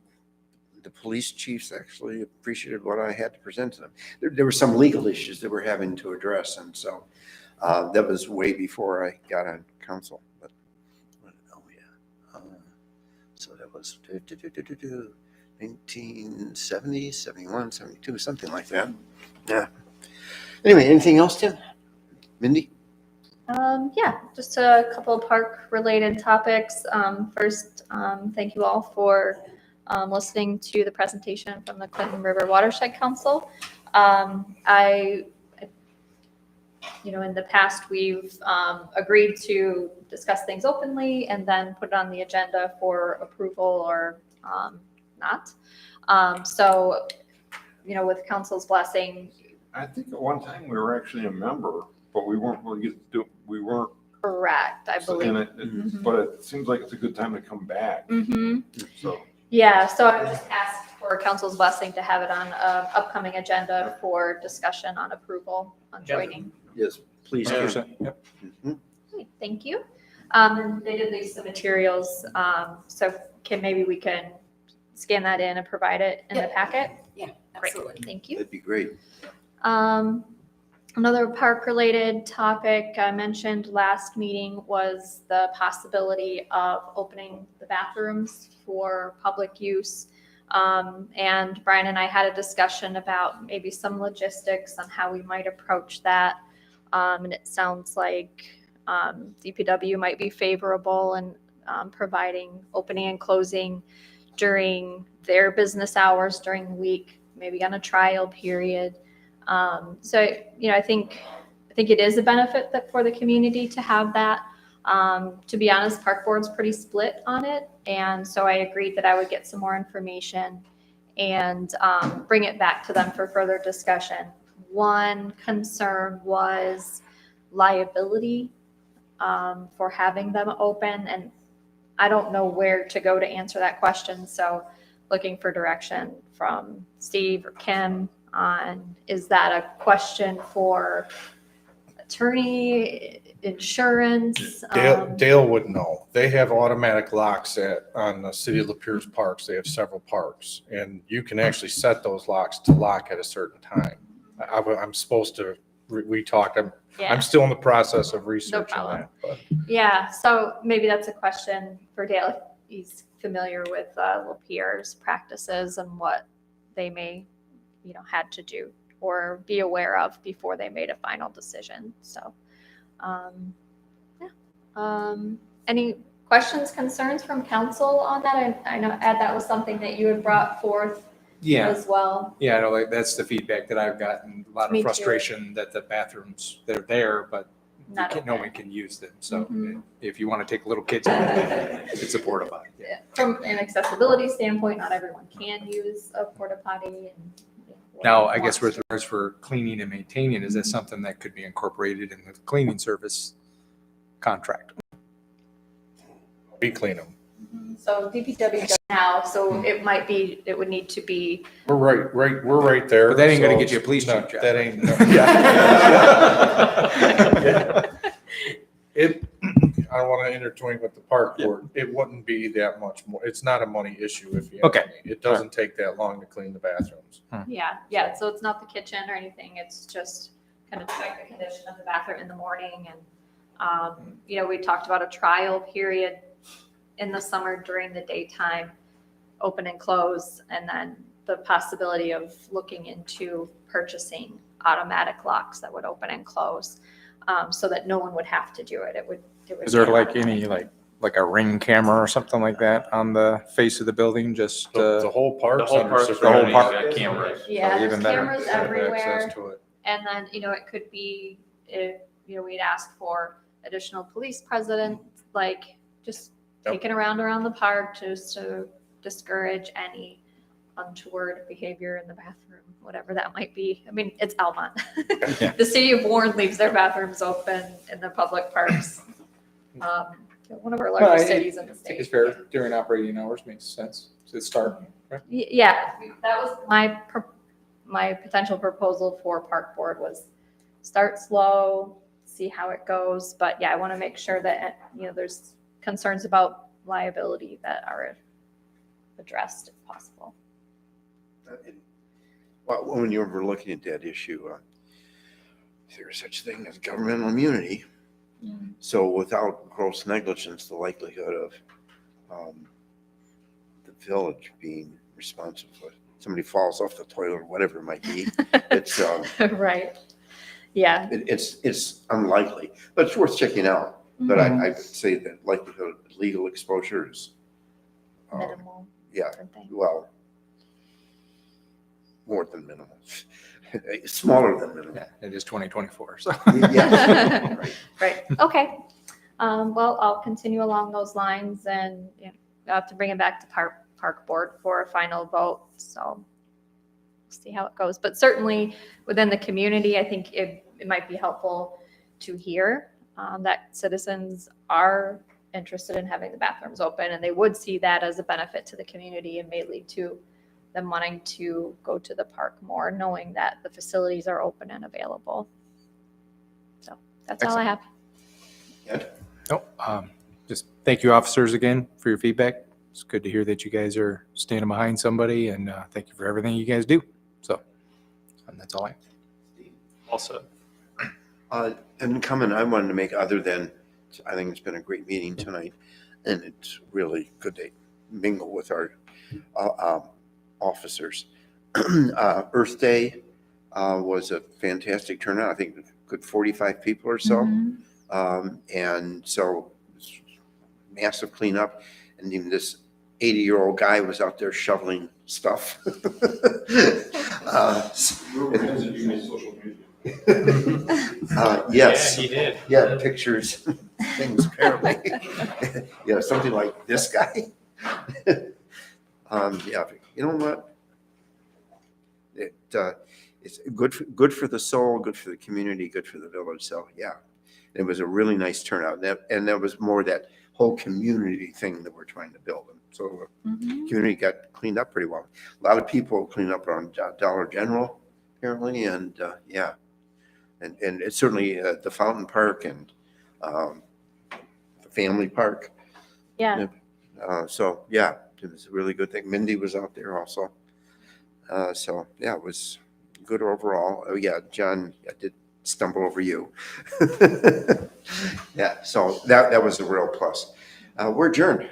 the police chiefs actually appreciated what I had to present to them. There were some legal issues that we're having to address. And so that was way before I got on council. But, oh, yeah. So that was 1970, 71, 72, something like that. Yeah. Anyway, anything else, Tim? Mindy? Yeah, just a couple of park-related topics. First, thank you all for listening to the presentation from the Clinton River Watershed Council. In the past, we've agreed to discuss things openly and then put it on the agenda for approval or not. So, with council's blessing. I think at one time we were actually a member, but we weren't really we weren't. Correct, I believe. And but it seems like it's a good time to come back. Mm-hmm. So. Yeah, so I just asked for council's blessing to have it on an upcoming agenda for discussion on approval on joining. Yes, please. Yep. Mhm. Great, thank you. They did leave some materials, so maybe we can scan that in and provide it in the packet? Yeah, Great, absolutely. thank you. That'd be great. Another park-related topic I mentioned last meeting was the possibility of opening the bathrooms for public use. And Brian and I had a discussion about maybe some logistics on how we might approach that. And it sounds like DPW might be favorable in providing opening and closing during their business hours during the week, maybe on a trial period. So, I think it is a benefit that for the community to have that. To be honest, Park Board's pretty split on it. And so I agreed that I would get some more information and bring it back to them for further discussion. One concern was liability for having them open. And I don't know where to go to answer that question. So looking for direction from Steve or Kim on, is that a question for attorney, insurance? Dale would know. They have automatic locks on the City of Lapeer's parks. They have several parks, and you can actually set those locks to lock at a certain time. I'm supposed to, we talked, I'm still in the process of researching that. But. Yeah, so maybe that's a question for Dale. He's familiar with Lapeer's practices and what they may, had to do or be aware of before they made a final decision. So, any questions, concerns from council on that? I know, Ed, that was something that you had brought forth as well. Yeah, I know, like, that's the feedback that I've gotten, a lot Me of too. frustration that the bathrooms, they're there, but Not no open. one can use them. So Mhm. if you want to take little kids, it's a porta potty. Yeah. From an accessibility standpoint, not everyone can use a porta potty. And, Now, I guess with regards for cleaning and maintaining, is that something that could be incorporated in the cleaning service contract? We clean them. So DPW does now, so it would need to be. We're right there. But that ain't gonna so get you a police no, chief job. That ain't. I don't want to intertwine with the park board. It wouldn't be that much more. It's not a money issue if you. Okay. Ask me. It doesn't take that long to clean the bathrooms. Yeah, so it's not the kitchen or anything, it's just kind of check the condition of the bathroom in the morning. And, we talked about a trial period in the summer during the daytime, open and close, and then the possibility of looking into purchasing automatic locks that would open and close, so that no one would have to do it. It would Is there be like automatic. any, like a ring camera or something like that on the face of the building, just? The whole park's The whole under park's security. The whole park. got cameras. Yeah, even there's better. cameras Have everywhere. access to it. And then, it could be if, we'd ask for additional police presence, like just Yep. taking around the park just to discourage any untoward behavior in the bathroom, whatever that might be. I mean, it's Almont. Yeah. The city of Warren leaves their bathrooms open in the public parks. One of our Well, largest I cities in the think state. it's fair during operating hours, makes sense to start. Right? Yeah, that was my potential proposal for Park Board was start slow, see how it goes. But yeah, I want to make sure that, there's concerns about liability that are addressed if possible. Well, when you were looking at that issue, there is such thing as governmental immunity. So without gross negligence, the likelihood of the village being responsible for somebody falls off the toilet or whatever it might be, it's Right. Yeah. it's unlikely, but it's worth checking out. But I would say that likelihood of legal exposure is Minimal. yeah, sort of thing. well, more than minimal, smaller than minimal. Yeah, it is 2024, so. Yes, right. Right. Okay. Well, I'll continue along those lines, and I'll have to bring it back to Park Board for a final vote. So we'll see how it goes. But certainly within the community, I think it might be helpful to hear that citizens are interested in having the bathrooms open, and they would see that as a benefit to the community and may lead to them wanting to go to the park more, knowing that the facilities are open and available. So that's all I have. Just thank you, officers, again, for your feedback. It's good to hear that you guys are standing behind somebody, and thank you for everything you guys do. So, and that's all I have. Also, And comment I wanted to make, other than, I think it's been a great meeting tonight, and it's really good to mingle with our officers. Earth Day was a fantastic turnout. I think a good 45 people or so. And so massive cleanup, and even this 80-year-old guy was out there shoveling stuff. Yes. Yeah, he did. Yeah, pictures, things apparently. Yeah, something like this guy. Yeah, you know what? It's good for the soul, good for the community, good for the village. So yeah, it was a really nice turnout. And that was more that whole community thing that we're trying to build. So the community got cleaned up pretty well. A lot of people cleaned up around Dollar General apparently, and yeah, and it's certainly the Fountain Park and the Family Park. Yeah. So yeah, it was a really good thing. Mindy was out there also. So yeah, it was good overall. Oh yeah, John, I did stumble over you. Yeah, so that was a real plus. We're adjourned.